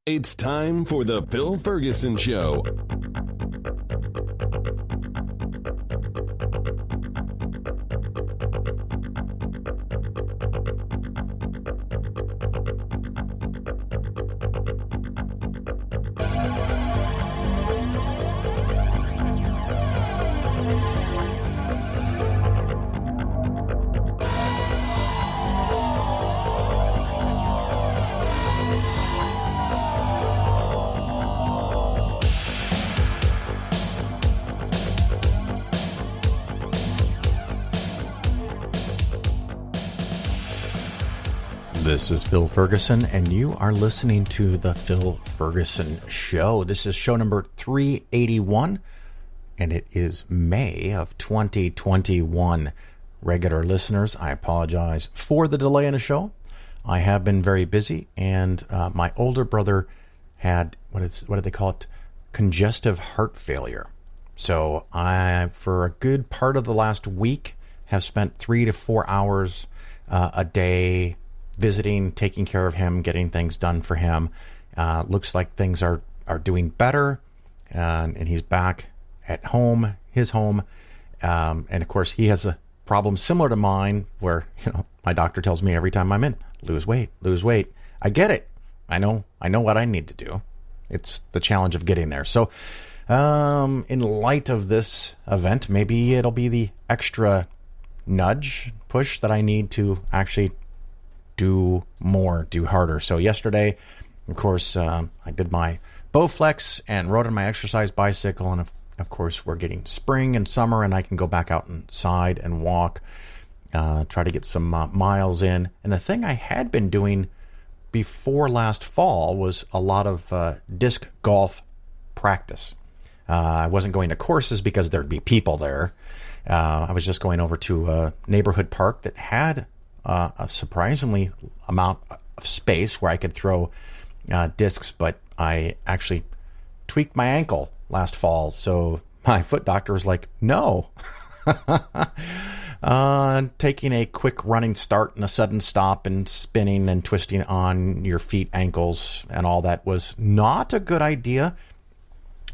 It's time for the Phil Ferguson Show. This is Phil Ferguson, and you are listening to The Phil Ferguson Show. This is show number 381, and it is May of 2021. Regular listeners, I apologize for the delay in the show. I have been very busy, and my older brother had, what did they call it? Congestive heart failure. So I, for a good part of the last week, have spent 3 to 4 hours a day visiting, taking care of him, getting things done for him. Looks like things are doing better, and he's back at home, his home. And of course, he has a problem similar to mine where, my doctor tells me every time I'm in, lose weight. I get it. I know what I need to do. It's the challenge of getting there. So in light of this event, maybe it'll be the extra nudge, push that I need to actually do more, do harder. So yesterday, of course, I did my Bowflex and rode on my exercise bicycle. And of course, we're getting spring and summer, and I can go back out inside and walk, try to get some miles in. And the thing I had been doing before last fall was a lot of disc golf practice. I wasn't going to courses because there'd be people there. I was just going over to a neighborhood park that had a surprisingly amount of space where I could throw discs, but I actually tweaked my ankle last fall, so my foot doctor was like, no. Taking a quick running start and a sudden stop and spinning and twisting on your feet, ankles, and all that was not a good idea.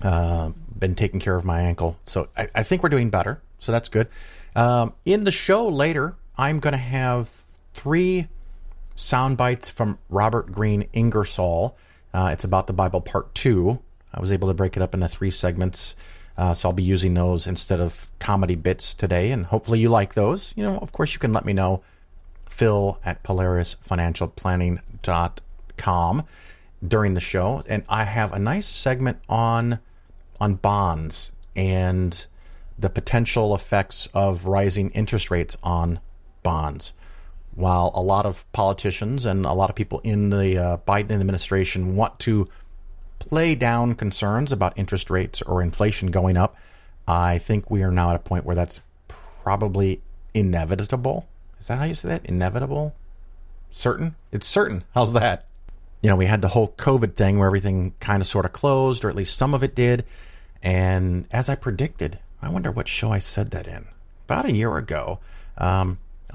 Been taking care of my ankle, so I think we're doing better, so that's good. In the show later, I'm going to have 3 sound bites from Robert Green Ingersoll. It's about the Bible part 2. I was able to break it up into 3 segments, so I'll be using those instead of comedy bits today, and hopefully you like those. Of course, you can let me know, phil@polarisfinancialplanning.com during the show. And I have a nice segment on bonds and the potential effects of rising interest rates on bonds. While a lot of politicians and a lot of people in the Biden administration want to play down concerns about interest rates or inflation going up, I think we are now at a point where that's probably inevitable. Is that how you say that? Inevitable? Certain? It's certain. How's that? We had the whole COVID thing where everything kind of sort of closed, or at least some of it did. And as I predicted, I wonder what show I said that in. About a year ago,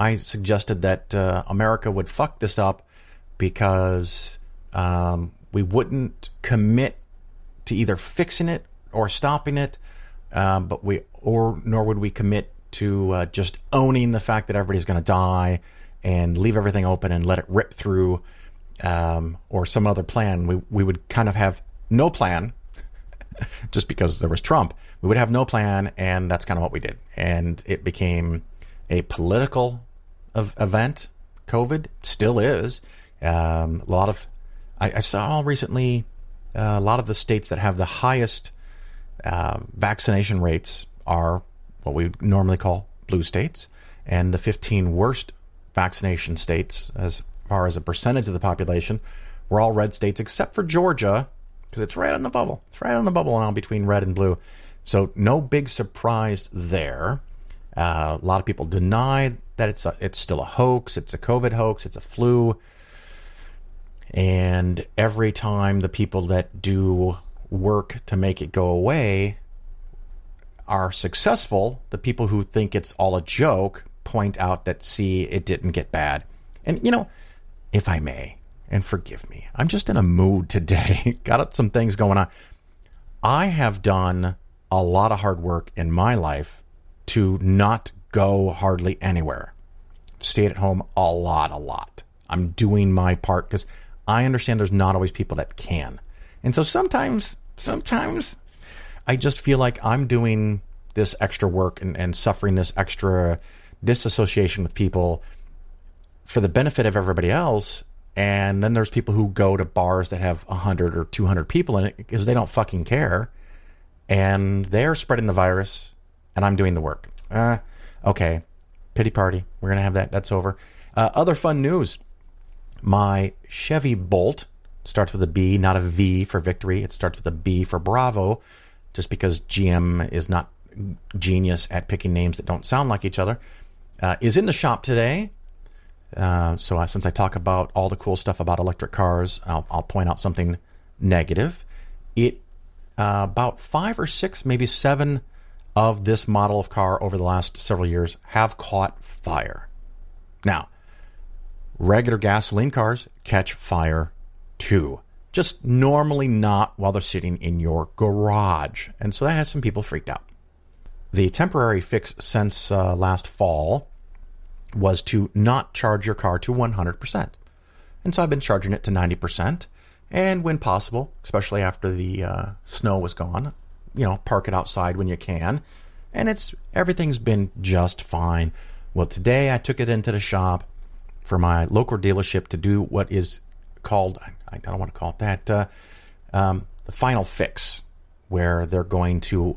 I suggested that America would fuck this up because we wouldn't commit to either fixing it or stopping it, nor would we commit to just owning the fact that everybody's going to die and leave everything open and let it rip through, or some other plan. We would kind of have no plan just because there was Trump. We would have no plan, and that's kind of what we did. And it became a political event. COVID still is. I saw recently a lot of the states that have the highest vaccination rates are what we normally call blue states, and the 15 worst vaccination states as far as a percentage of the population were all red states except for Georgia, because it's right on the bubble. It's right on the bubble now between red and blue. So no big surprise there. A lot of people deny that it's still a hoax. It's a COVID hoax. It's a flu. And every time the people that do work to make it go away are successful, the people who think it's all a joke point out that, see, it didn't get bad. And, if I may, and forgive me. I'm just in a mood today. Got some things going on. I have done a lot of hard work in my life to not go hardly anywhere. Stayed at home a lot. I'm doing my part because I understand there's not always people that can. And so sometimes I just feel like I'm doing this extra work and suffering this extra disassociation with people for the benefit of everybody else. And then there's people who go to bars that have 100 or 200 people in it because they don't fucking care. And they're spreading the virus, and I'm doing the work. Okay. Pity party. We're going to have that. That's over. Other fun news. My Chevy Bolt starts with a B, not a V for victory. It starts with a B for Bravo, just because GM is not genius at picking names that don't sound like each other. Is in the shop today. So since I talk about all the cool stuff about electric cars, I'll point out something negative. About 5 or 6, maybe 7 of this model of car over the last several years have caught fire. Now, regular gasoline cars catch fire too. Just normally not while they're sitting in your garage. And so that has some people freaked out. The temporary fix since last fall was to not charge your car to 100%. And so I've been charging it to 90%. And when possible, especially after the snow was gone, park it outside when you can. And everything's been just fine. Well, today I took it into the shop for my local dealership to do what is called, I don't want to call it that, the final fix, where they're going to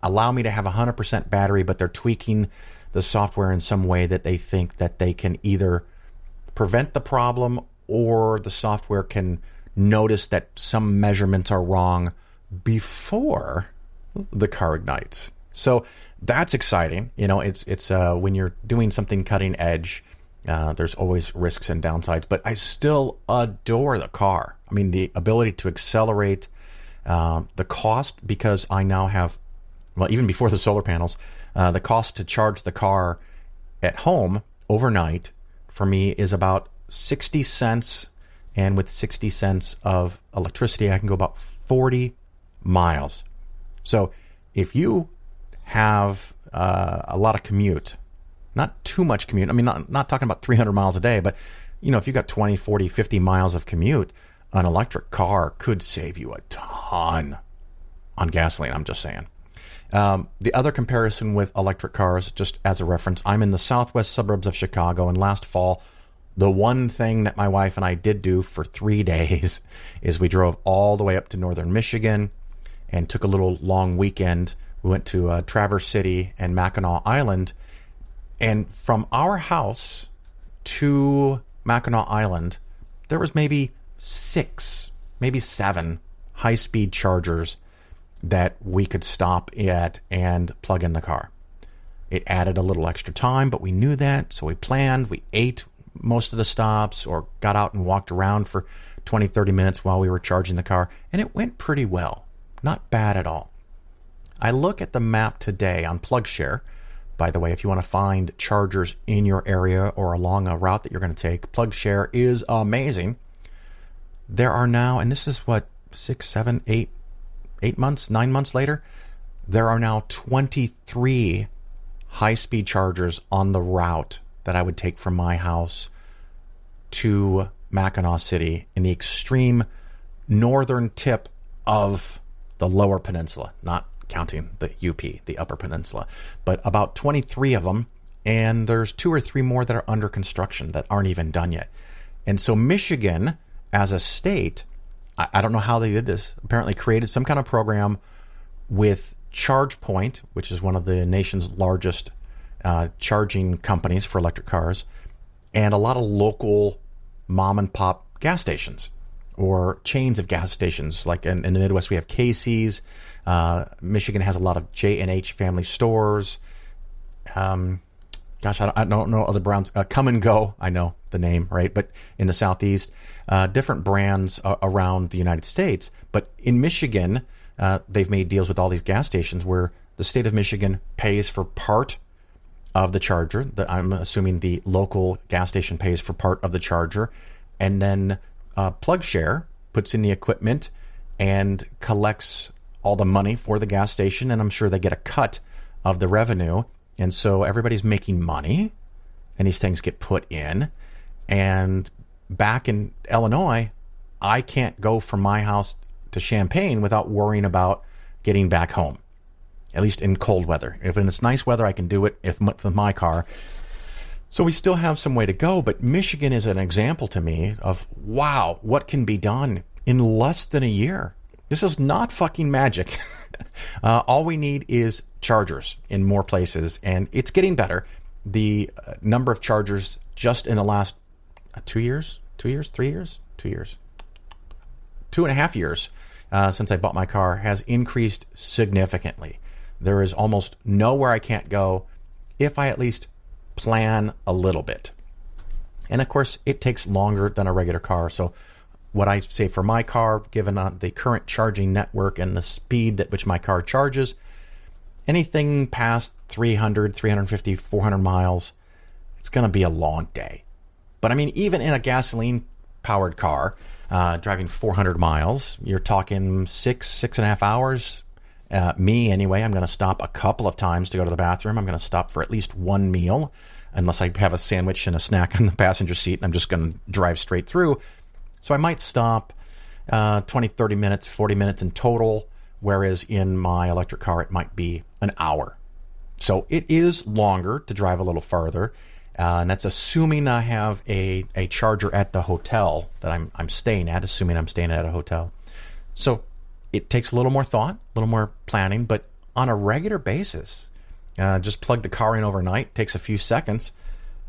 allow me to have 100% battery, but they're tweaking the software in some way that they think that they can either prevent the problem or the software can notice that some measurements are wrong before the car ignites. So that's exciting. It's when you're doing something cutting edge, there's always risks and downsides, but I still adore the car. I mean, the ability to accelerate, the cost, because I now have, well, even before the solar panels, the cost to charge the car at home overnight for me is about 60 cents. And with 60 cents of electricity, I can go about 40 miles. So if you have a lot of commute, not too much commute, I mean, not talking about 300 miles a day, but, if you've got 20, 40, 50 miles of commute, an electric car could save you a ton on gasoline, I'm just saying. The other comparison with electric cars, just as a reference, I'm in the southwest suburbs of Chicago, and last fall, the one thing that my wife and I did do for 3 days is we drove all the way up to northern Michigan and took a little long weekend. We went to Traverse City and Mackinac Island. And from our house to Mackinac Island, there was maybe 6, maybe 7 high-speed chargers that we could stop at and plug in the car. It added a little extra time, but we knew that, so we planned. We ate most of the stops or got out and walked around for 20, 30 minutes while we were charging the car, and it went pretty well. Not bad at all. I look at the map today on PlugShare. By the way, if you want to find chargers in your area or along a route that you're going to take, PlugShare is amazing. There are now, and this is what, 6, 7, 8 months, 9 months later, there are now 23 high-speed chargers on the route that I would take from my house to Mackinac City in the extreme northern tip of the Lower Peninsula, not counting the UP, the Upper Peninsula, but about 23 of them, and there's 2 or 3 more that are under construction that aren't even done yet. And so Michigan, as a state, I don't know how they did this, apparently created some kind of program with ChargePoint, which is one of the nation's largest charging companies for electric cars, and a lot of local mom and pop gas stations or chains of gas stations. Like in the Midwest, we have Casey's. Michigan has a lot of J&H family stores. I don't know other brands. Come and Go, I know the name, right? But in the Southeast, different brands around the United States. But in Michigan, they've made deals with all these gas stations where the state of Michigan pays for part of the charger. I'm assuming the local gas station pays for part of the charger. and then PlugShare puts in the equipment and collects all the money for the gas station, and I'm sure they get a cut of the revenue. And so everybody's making money, and these things get put in. And back in Illinois, I can't go from my house to Champaign without worrying about getting back home, at least in cold weather. If it's nice weather, I can do it with my car. So we still have some way to go, but Michigan is an example to me of, wow, what can be done in less than a year. This is not fucking magic. All we need is chargers in more places, and it's getting better. The number of chargers just in the last 2 years, 2.5 years since I bought my car has increased significantly. There is almost nowhere I can't go if I at least plan a little bit. And of course, it takes longer than a regular car. So what I say for my car, given the current charging network and the speed at which my car charges, anything past 300, 350, 400 miles, it's going to be a long day. But I mean, even in a gasoline-powered car, driving 400 miles, you're talking 6.5 hours. Me, anyway, I'm going to stop a couple of times to go to the bathroom. I'm going to stop for at least one meal, unless I have a sandwich and a snack on the passenger seat, and I'm just going to drive straight through. So I might stop 20, 30 minutes, 40 minutes in total, whereas in my electric car, it might be an hour. So it is longer to drive a little farther, and that's assuming I have a charger at the hotel that I'm staying at, assuming I'm staying at a hotel. So it takes a little more thought, a little more planning, but on a regular basis, just plug the car in overnight, takes a few seconds,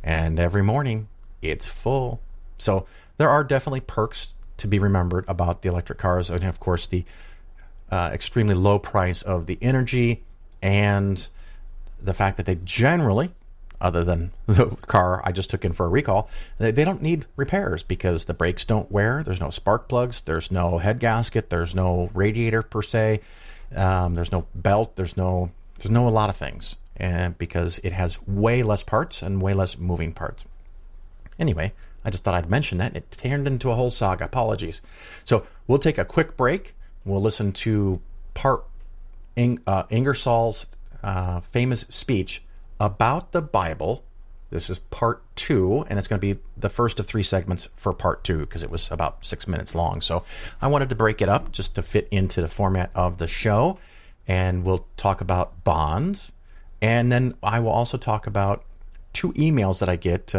and every morning it's full. So there are definitely perks to be remembered about the electric cars, and of course the extremely low price of the energy, and the fact that they generally, other than the car I just took in for a recall, they don't need repairs because the brakes don't wear, there's no spark plugs, there's no head gasket, there's no radiator per se, there's no belt, there's no a lot of things, and because it has way less parts and way less moving parts. Anyway, I just thought I'd mention that. It turned into a whole saga. Apologies. So we'll take a quick break. We'll listen to Ingersoll's famous speech about the Bible. This is part 2, and it's going to be the first of 3 segments for part 2 because it was about 6 minutes long. So I wanted to break it up just to fit into the format of the show, and we'll talk about bonds, and then I will also talk about 2 emails that I get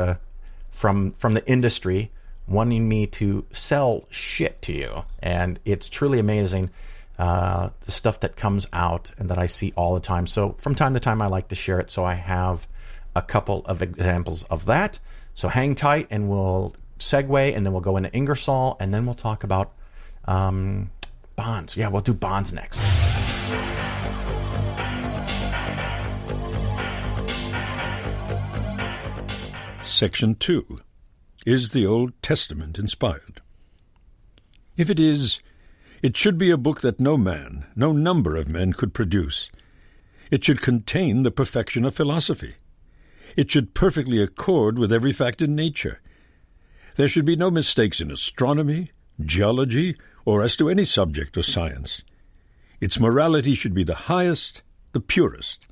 from the industry wanting me to sell shit to you, and it's truly amazing. The stuff that comes out and that I see all the time. So from time to time, I like to share it. So I have a couple of examples of that. So hang tight and we'll segue, and then we'll go into Ingersoll, and then we'll talk about bonds. Yeah, we'll do bonds next. Section 2. Is the Old Testament inspired? If it is, it should be a book that no man, no number of men could produce. It should contain the perfection of philosophy. It should perfectly accord with every fact in nature. There should be no mistakes in astronomy, geology, or as to any subject or science. Its morality should be the highest, the purest.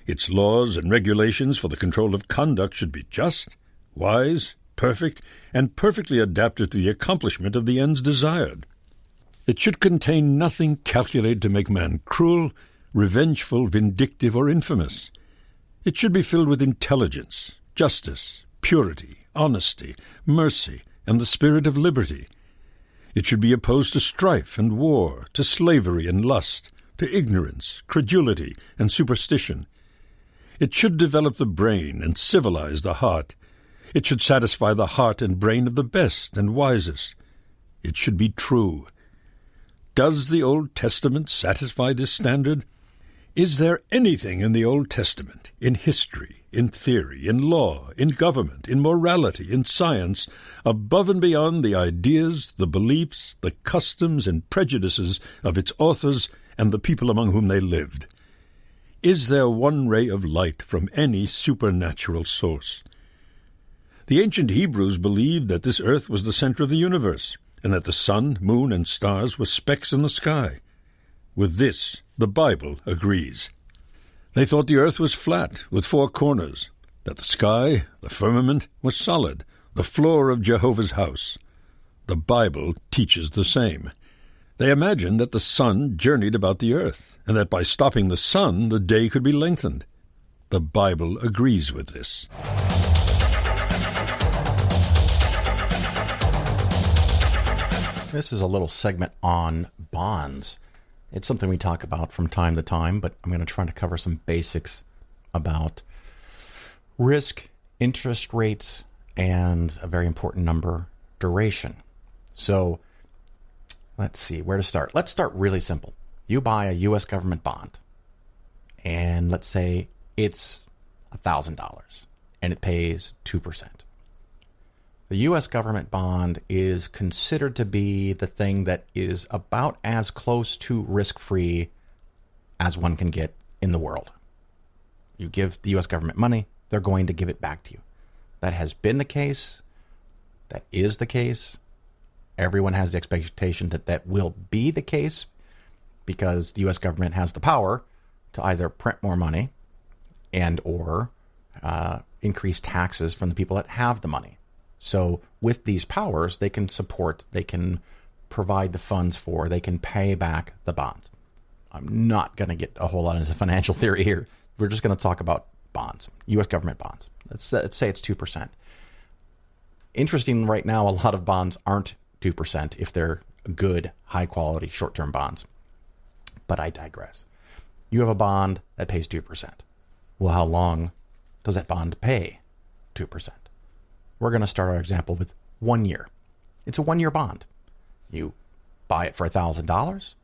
Its laws and regulations for the control of conduct should be just, wise, perfect, and perfectly adapted to the accomplishment of the ends desired. It should contain nothing calculated to make man cruel, revengeful, vindictive, or infamous. It should be filled with intelligence, justice, purity, honesty, mercy, and the spirit of liberty. It should be opposed to strife and war, to slavery and lust, to ignorance, credulity, and superstition. It should develop the brain and civilize the heart. It should satisfy the heart and brain of the best and wisest. It should be true. Does the Old Testament satisfy this standard? Is there anything in the Old Testament, in history, in theory, in law, in government, in morality, in science, above and beyond the ideas, the beliefs, the customs, and prejudices of its authors and the people among whom they lived? Is there one ray of light from any supernatural source? The ancient Hebrews believed that this earth was the center of the universe, and that the sun, moon, and stars were specks in the sky. With this, the Bible agrees. They thought the earth was flat, with 4 corners, that the sky, the firmament, was solid, the floor of Jehovah's house. The Bible teaches the same. They imagined that the sun journeyed about the earth, and that by stopping the sun, the day could be lengthened. The Bible agrees with this. This is a little segment on bonds. It's something we talk about from time to time, but I'm going to try to cover some basics about risk, interest rates, and a very important number, duration. So let's see where to start. Let's start really simple. You buy a U.S. government bond, and let's say it's $1,000, and it pays 2%. The U.S. government bond is considered to be the thing that is about as close to risk-free as one can get in the world. You give the U.S. government money, they're going to give it back to you. That has been the case. That is the case. Everyone has the expectation that that will be the case because the U.S. government has the power to either print more money and or increase taxes from the people that have the money. So with these powers, they can support, they can provide the funds for, they can pay back the bonds. I'm not going to get a whole lot into financial theory here. We're just going to talk about bonds, U.S. government bonds. Let's say it's 2%. Interesting, right now, a lot of bonds aren't 2% if they're good, high-quality, short-term bonds. But I digress. You have a bond that pays 2%. Well, how long does that bond pay 2%? We're going to start our example with 1 year. It's a 1-year bond. You buy it for $1,000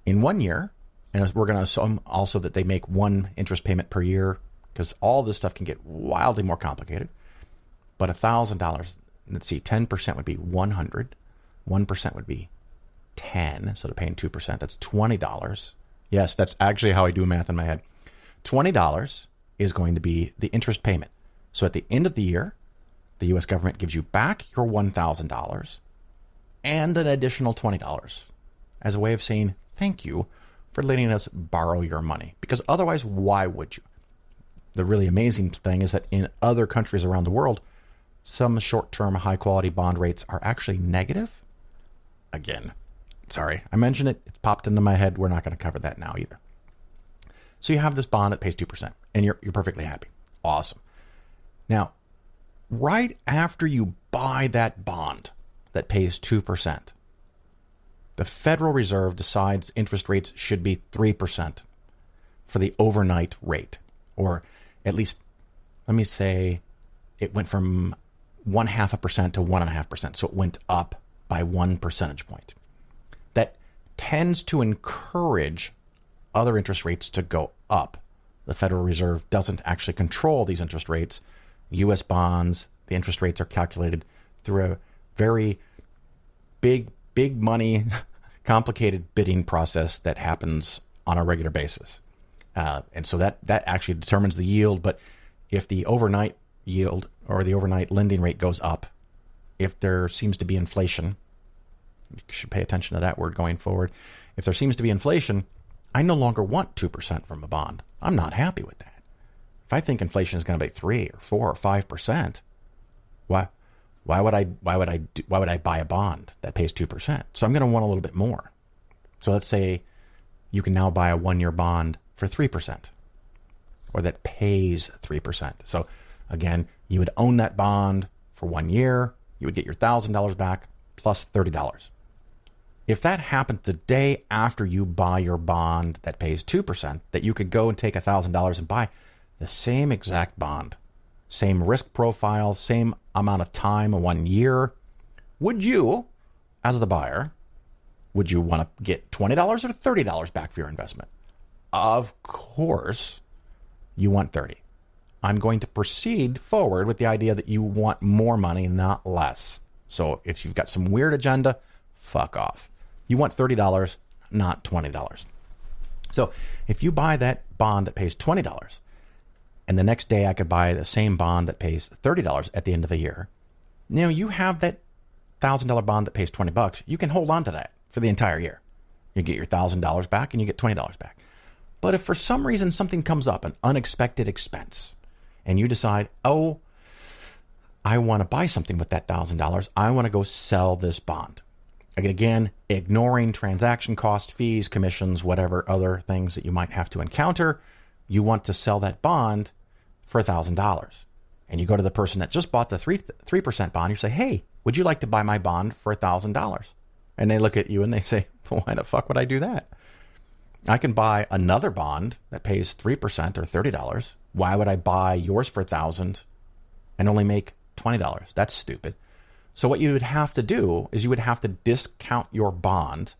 in 1 year, and we're going to assume also that they make one interest payment per year because all this stuff can get wildly more complicated. But $1,000, let's see, 10% would be 100. 1% would be 10, so they're paying 2%. That's $20. Yes, that's actually how I do math in my head. $20 is going to be the interest payment. So at the end of the year, the U.S. government gives you back your $1,000 and an additional $20 as a way of saying thank you for letting us borrow your money. Because otherwise, why would you? The really amazing thing is that in other countries around the world, some short-term, high-quality bond rates are actually negative. Again, sorry, I mentioned it. It popped into my head. We're not going to cover that now either. So you have this bond that pays 2%, and you're perfectly happy. Awesome. Now, right after you buy that bond that pays 2%, the Federal Reserve decides interest rates should be 3% for the overnight rate. Or at least, let me say, it went from 0.5% to 1.5%. So it went up by 1 percentage point. That tends to encourage other interest rates to go up. The Federal Reserve doesn't actually control these interest rates. U.S. bonds, the interest rates are calculated through a very big money, complicated bidding process that happens on a regular basis. And so that actually determines the yield. But if the overnight yield or the overnight lending rate goes up, if there seems to be inflation, you should pay attention to that word going forward. If there seems to be inflation, I no longer want 2% from a bond. I'm not happy with that. If I think inflation is going to be 3 or 4 or 5%, why would I buy a bond that pays 2%? So I'm going to want a little bit more. So let's say you can now buy a 1-year bond for 3%, or that pays 3%. So again, you would own that bond for 1 year. You would get your $1,000 back plus $30. If that happened the day after you buy your bond that pays 2%, that you could go and take $1,000 and buy the same exact bond, same risk profile, same amount of time, 1 year, would you, as the buyer, would you want to get $20 or $30 back for your investment? Of course, you want 30. I'm going to proceed forward with the idea that you want more money, not less. So if you've got some weird agenda, fuck off. You want $30, not $20. So if you buy that bond that pays $20, And the next day I could buy the same bond that pays $30 at the end of the year. You have that $1,000 bond that pays $20. You can hold on to that for the entire year. You get your $1,000 back and you get $20 back. But if for some reason something comes up, an unexpected expense, and you decide, oh, I want to buy something with that $1,000, I want to go sell this bond. Again, ignoring transaction cost, fees, commissions, whatever other things that you might have to encounter, you want to sell that bond for $1,000. And you go to the person that just bought the 3% bond, you say, hey, would you like to buy my bond for $1,000? And they look at you and they say, well, why the fuck would I do that? I can buy another bond that pays 3% or $30. Why would I buy yours for $1,000 and only make $20? That's stupid. So what you would have to do is you would have to discount your bond,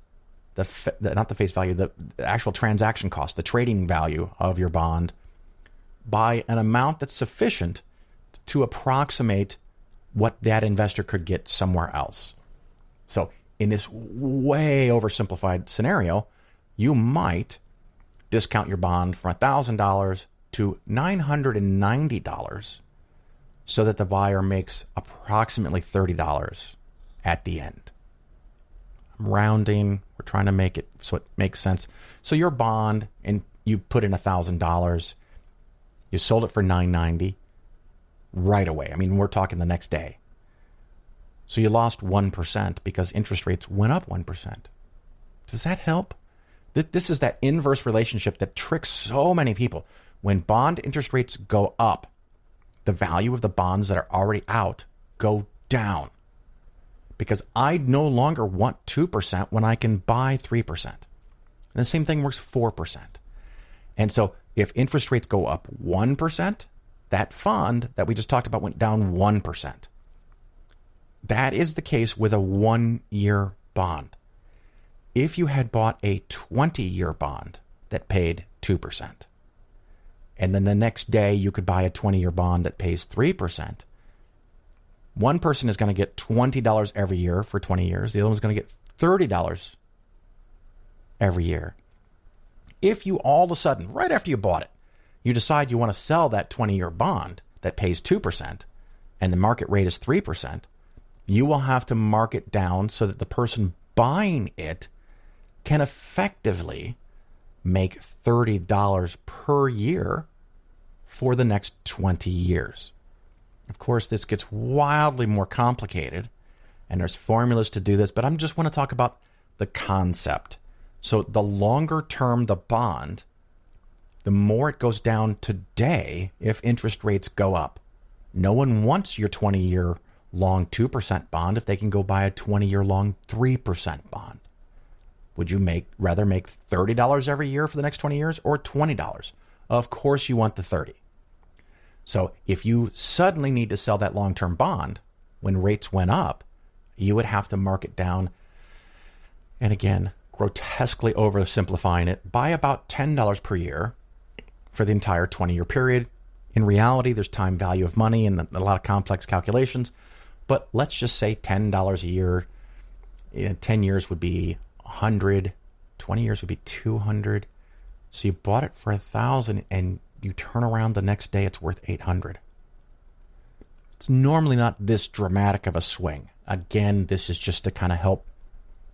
not the face value, the actual transaction cost, the trading value of your bond, by an amount that's sufficient to approximate what that investor could get somewhere else. So in this way oversimplified scenario, you might discount your bond from $1,000 to $990 so that the buyer makes approximately $30 at the end. I'm rounding. We're trying to make it so it makes sense. So your bond, and you put in $1,000, you sold it for $990 right away. I mean, we're talking the next day. So you lost 1% because interest rates went up 1%. Does that help? This is that inverse relationship that tricks so many people. When bond interest rates go up, the value of the bonds that are already out go down. Because I no longer want 2% when I can buy 3%. And the same thing works 4%. And so if interest rates go up 1%, that fund that we just talked about went down 1%. That is the case with a 1-year bond. If you had bought a 20-year bond that paid 2%, and then the next day you could buy a 20-year bond that pays 3%, one person is going to get $20 every year for 20 years. The other one's going to get $30 every year. If you all of a sudden, right after you bought it, you decide you want to sell that 20-year bond that pays 2% and the market rate is 3%, you will have to mark it down so that the person buying it can effectively make $30 per year for the next 20 years. Of course, this gets wildly more complicated, and there's formulas to do this, but I just want to talk about the concept. So the longer term the bond, the more it goes down today if interest rates go up. No one wants your 20-year long 2% bond if they can go buy a 20-year long 3% bond. Would you rather make $30 every year for the next 20 years or $20? Of course you want the 30. So if you suddenly need to sell that long-term bond when rates went up, you would have to mark it down, and again, grotesquely oversimplifying it, by about $10 per year for the entire 20-year period. In reality, there's time value of money and a lot of complex calculations, but let's just say $10 a year. 10 years would be 100, 20 years would be 200. So you bought it for $1,000 and you turn around the next day, it's worth $800. It's normally not this dramatic of a swing. Again, this is just to kind of help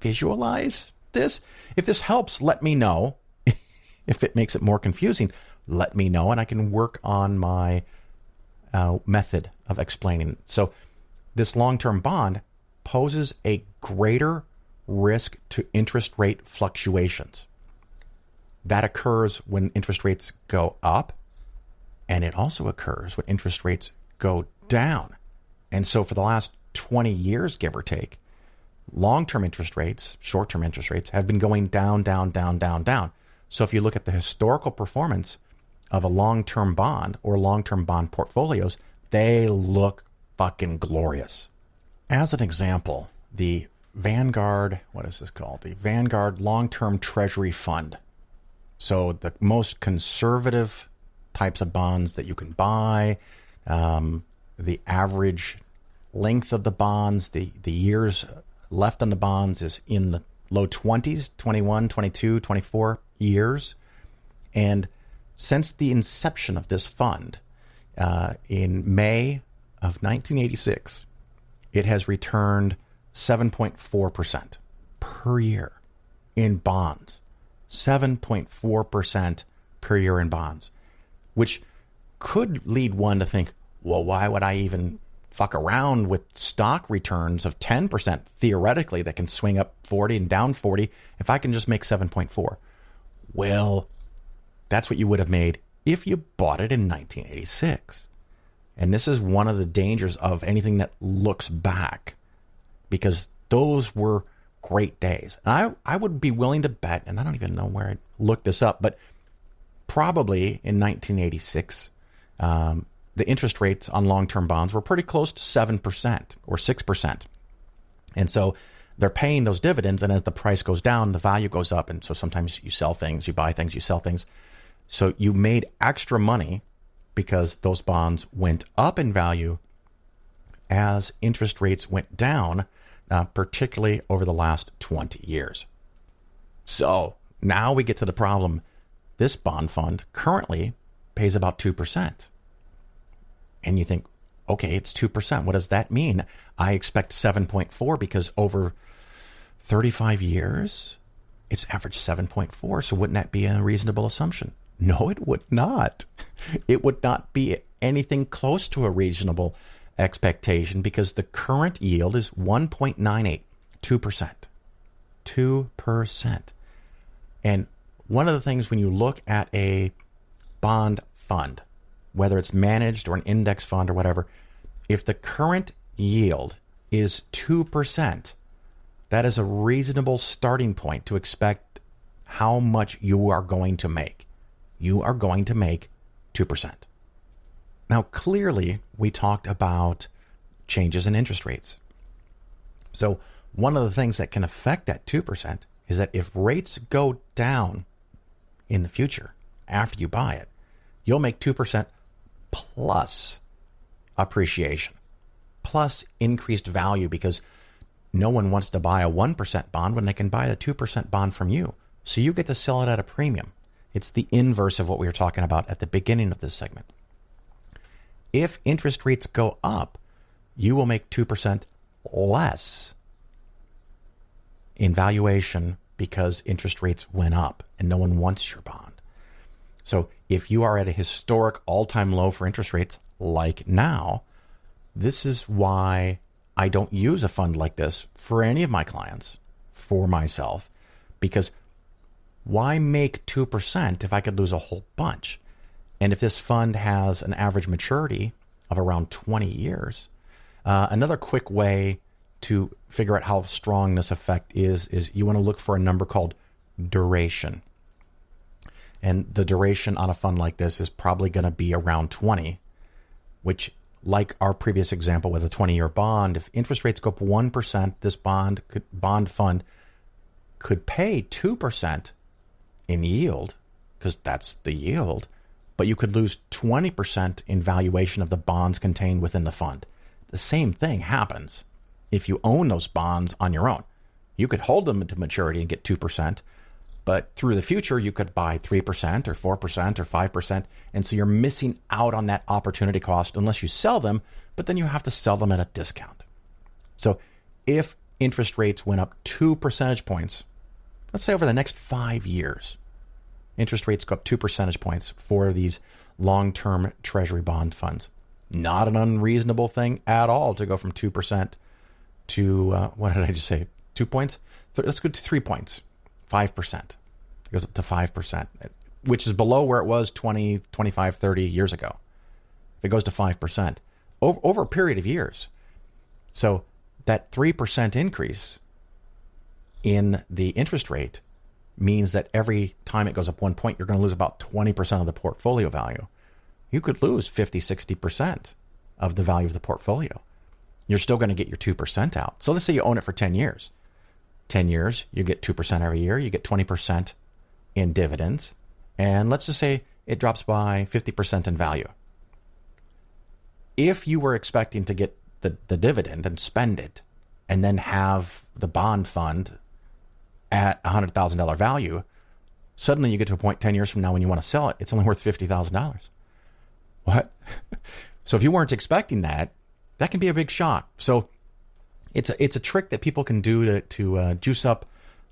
visualize this. If this helps, let me know. If it makes it more confusing, let me know, and I can work on my method of explaining. So this long-term bond poses a greater risk to interest rate fluctuations. That occurs when interest rates go up, and it also occurs when interest rates go down. And so for the last 20 years, give or take, long-term interest rates, short-term interest rates have been going down, down, down, down, down. So if you look at the historical performance of a long-term bond or long-term bond portfolios, they look fucking glorious. As an example, the Vanguard, what is this called? The Vanguard Long-Term Treasury Fund. So the most conservative types of bonds that you can buy, the average length of the bonds, the years left on the bonds is in the low 20s, 21, 22, 24 years. And since the inception of this fund, In May of 1986, it has returned 7.4% per year in bonds. 7.4% per year in bonds, which could lead one to think, well, why would I even fuck around with stock returns of 10% theoretically that can swing up 40 and down 40 if I can just make 7.4? Well, that's what you would have made if you bought it in 1986. And this is one of the dangers of anything that looks back, because those were great days. And I would be willing to bet, and I don't even know where I looked this up, but probably in 1986, the interest rates on long-term bonds were pretty close to 7% or 6%. And so they're paying those dividends, and as the price goes down, the value goes up. And so sometimes you sell things, you buy things, you sell things. So you made extra money because those bonds went up in value as interest rates went down, particularly over the last 20 years. So now we get to the problem. This bond fund currently pays about 2%. And you think, okay, it's 2%. What does that mean? I expect 7.4 because over 35 years, it's averaged 7.4. So wouldn't that be a reasonable assumption? No, it would not. It would not be anything close to a reasonable expectation because the current yield is 1.98, 2%. 2%. And one of the things when you look at a bond fund, whether it's managed or an index fund or whatever, if the current yield is 2%, that is a reasonable starting point to expect how much you are going to make. You are going to make 2%. Now, clearly, we talked about changes in interest rates. So one of the things that can affect that 2% is that if rates go down in the future after you buy it, you'll make 2% plus appreciation, plus increased value, because no one wants to buy a 1% bond when they can buy a 2% bond from you. So you get to sell it at a premium. It's the inverse of what we were talking about at the beginning of this segment. If interest rates go up, you will make 2% less in valuation because interest rates went up and no one wants your bond. So if you are at a historic all-time low for interest rates like now, this is why I don't use a fund like this for any of my clients, for myself, because why make 2% if I could lose a whole bunch? And if this fund has an average maturity of around 20 years, another quick way to figure out how strong this effect is you want to look for a number called duration. And the duration on a fund like this is probably going to be around 20, which, like our previous example with a 20-year bond, if interest rates go up 1%, this bond fund could pay 2% in yield, because that's the yield, but you could lose 20% in valuation of the bonds contained within the fund. The same thing happens if you own those bonds on your own. You could hold them to maturity and get 2%, but through the future, you could buy 3% or 4% or 5%, and so you're missing out on that opportunity cost unless you sell them, but then you have to sell them at a discount. So if interest rates went up 2 percentage points, let's say over the next 5 years, interest rates go up 2 percentage points for these long-term treasury bond funds. Not an unreasonable thing at all to go from 2% to, what did I just say, 2 points? Let's go to 3 points, 5%. It goes up to 5%, which is below where it was 20, 25, 30 years ago. If it goes to 5%, over a period of years. So that 3% increase in the interest rate means that every time it goes up 1 point, you're going to lose about 20% of the portfolio value. You could lose 50, 60% of the value of the portfolio. You're still going to get your 2% out. So let's say you own it for 10 years. 10 years, you get 2% every year. You get 20% in dividends. And let's just say it drops by 50% in value. If you were expecting to get the dividend and spend it, and then have the bond fund at $100,000 value, suddenly you get to a point 10 years from now when you want to sell it, it's only worth $50,000. What? So if you weren't expecting that, that can be a big shock. So it's a trick that people can do to juice up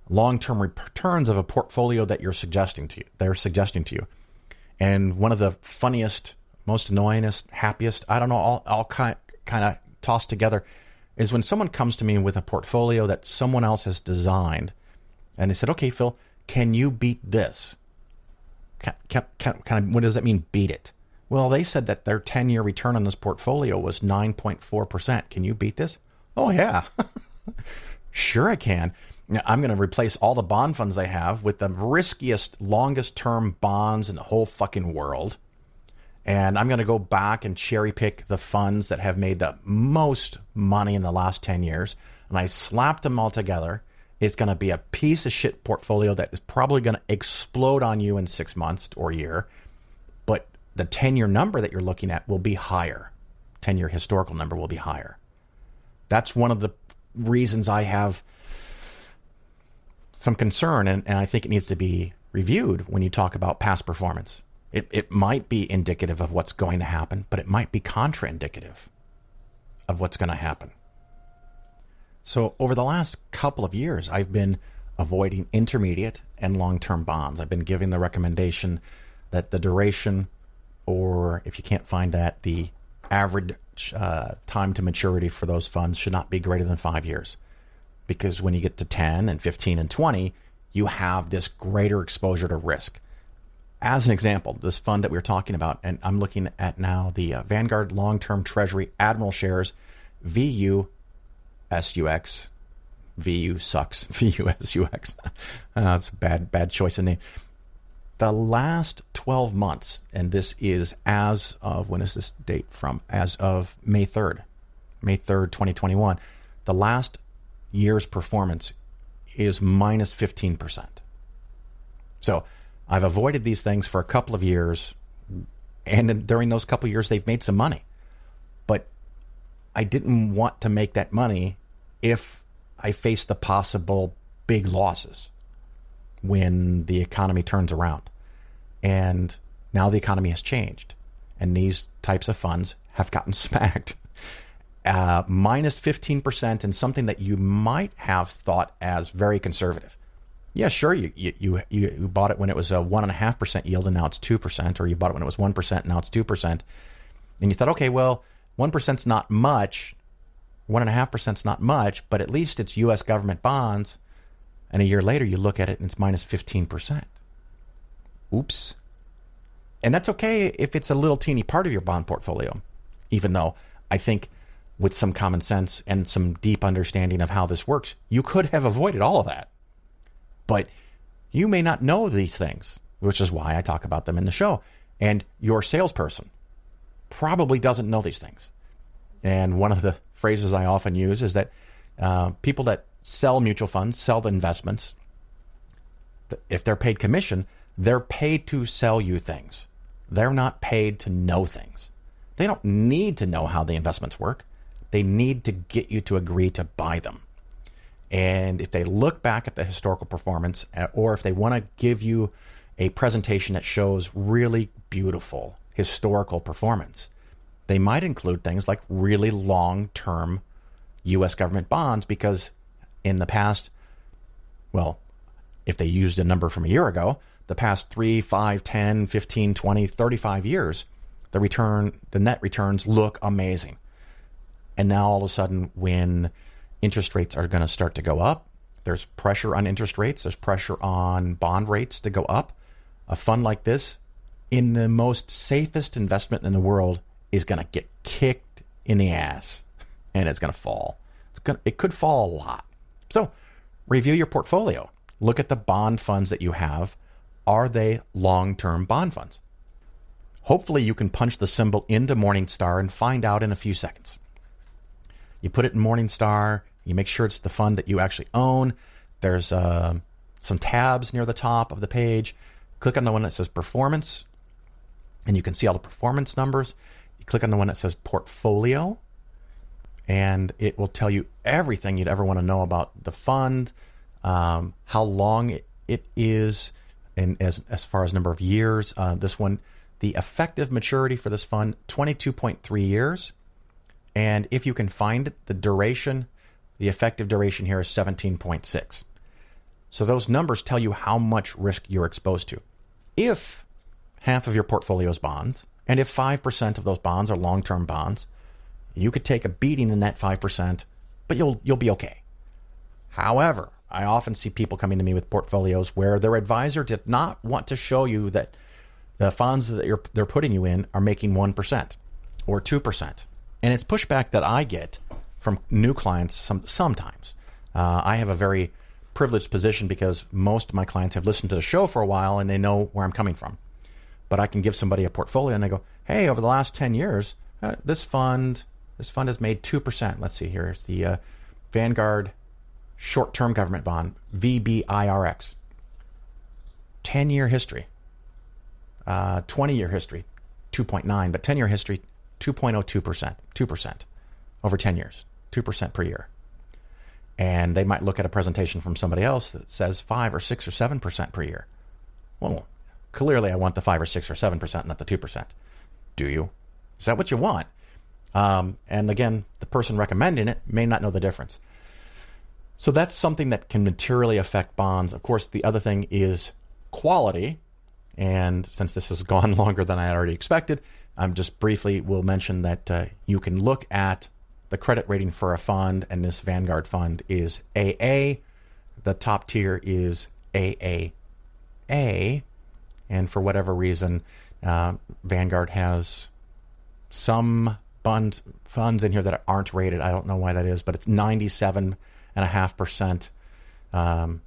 long-term returns of a portfolio that they're suggesting to you. And one of the funniest, most annoyingest, happiest, I don't know, all kind of tossed together, is when someone comes to me with a portfolio that someone else has designed, and they said, "Okay, Phil, can you beat this?" What does that mean, beat it? Well, they said that their 10-year return on this portfolio was 9.4%. Can you beat this? Oh, yeah. Sure I can. Now, I'm going to replace all the bond funds they have with the riskiest, longest-term bonds in the whole fucking world. And I'm going to go back and cherry-pick the funds that have made the most money in the last 10 years. And I slapped them all together. It's going to be a piece of shit portfolio that is probably going to explode on you in 6 months or a year. But the 10-year number that you're looking at will be higher. 10-year historical number will be higher. That's one of the reasons I have some concern, and I think it needs to be reviewed when you talk about past performance. It might be indicative of what's going to happen, but it might be contraindicative of what's going to happen. So over the last couple of years, I've been avoiding intermediate and long-term bonds. I've been giving the recommendation that the duration, or if you can't find that, the average time to maturity for those funds should not be greater than 5 years. Because when you get to 10 and 15 and 20, you have this greater exposure to risk. As an example, this fund that we were talking about, and I'm looking at now the Vanguard Long-Term Treasury Admiral Shares VUSUX. VU sucks. VUSUX. That's a bad choice of name. The last 12 months, and this is as of, when is this date from? As of May 3rd, 2021. The last year's performance is minus 15%. So I've avoided these things for a couple of years, and during those couple of years, they've made some money. But I didn't want to make that money if I faced the possible big losses when the economy turns around. And now the economy has changed, and these types of funds have gotten smacked. Minus 15% in something that you might have thought as very conservative. Yeah, sure, you bought it when it was a 1.5% yield and now it's 2%, or you bought it when it was 1% and now it's 2%. And you thought, okay, well, 1%'s not much, 1.5%'s not much, but at least it's U.S. government bonds. And a year later, you look at it and it's minus 15%. Oops. And that's okay if it's a little teeny part of your bond portfolio, even though I think with some common sense and some deep understanding of how this works, you could have avoided all of that. But you may not know these things, which is why I talk about them in the show. And your salesperson probably doesn't know these things. And one of the phrases I often use is that people that sell mutual funds, sell the investments, if they're paid commission, they're paid to sell you things. They're not paid to know things. They don't need to know how the investments work. They need to get you to agree to buy them. And if they look back at the historical performance, or if they want to give you a presentation that shows really beautiful historical performance, they might include things like really long-term U.S. government bonds, because in the past, well, if they used a number from a year ago, the past 3, 5, 10, 15, 20, 35 years, the net returns look amazing. And now all of a sudden, when interest rates are going to start to go up, there's pressure on interest rates, there's pressure on bond rates to go up. A fund like this, in the most safest investment in the world, is going to get kicked in the ass, and it's going to fall. It could fall a lot. So review your portfolio. Look at the bond funds that you have. Are they long-term bond funds? Hopefully you can punch the symbol into Morningstar and find out in a few seconds. You put it in Morningstar. You make sure it's the fund that you actually own. There's some tabs near the top of the page. Click on the one that says performance, and you can see all the performance numbers. You click on the one that says portfolio, and it will tell you everything you'd ever want to know about the fund, how long it is, and as far as number of years. This one, The effective maturity for this fund, 22.3 years. And if you can find it, the duration, the effective duration here is 17.6. So those numbers tell you how much risk you're exposed to. If half of your portfolio is bonds, and if 5% of those bonds are long-term bonds, you could take a beating in that 5%, but you'll be okay. However, I often see people coming to me with portfolios where their advisor did not want to show you that the funds that they're putting you in are making 1% or 2%. And it's pushback that I get from new clients sometimes. I have a very privileged position because most of my clients have listened to the show for a while and they know where I'm coming from. But I can give somebody a portfolio and they go, hey, over the last 10 years, this fund has made 2%. Let's see here. It's the Vanguard Short-Term Government Bond, VBIRX. 10-year history. 20-year history, 2.9. But 10-year history, 2.02%. 2% over 10 years. 2% per year. And they might look at a presentation from somebody else that says 5 or 6 or 7% per year. Well, clearly I want the 5 or 6 or 7%, not the 2%. Do you? Is that what you want? And again, the person recommending it may not know the difference. So that's something that can materially affect bonds. Of course, the other thing is quality. And since this has gone longer than I had already expected, I'm just briefly will mention that you can look at the credit rating for a fund, and this Vanguard fund is AA. The top tier is AAA. And for whatever reason, Vanguard has some funds in here that aren't rated. I don't know why that is, but it's 97.5%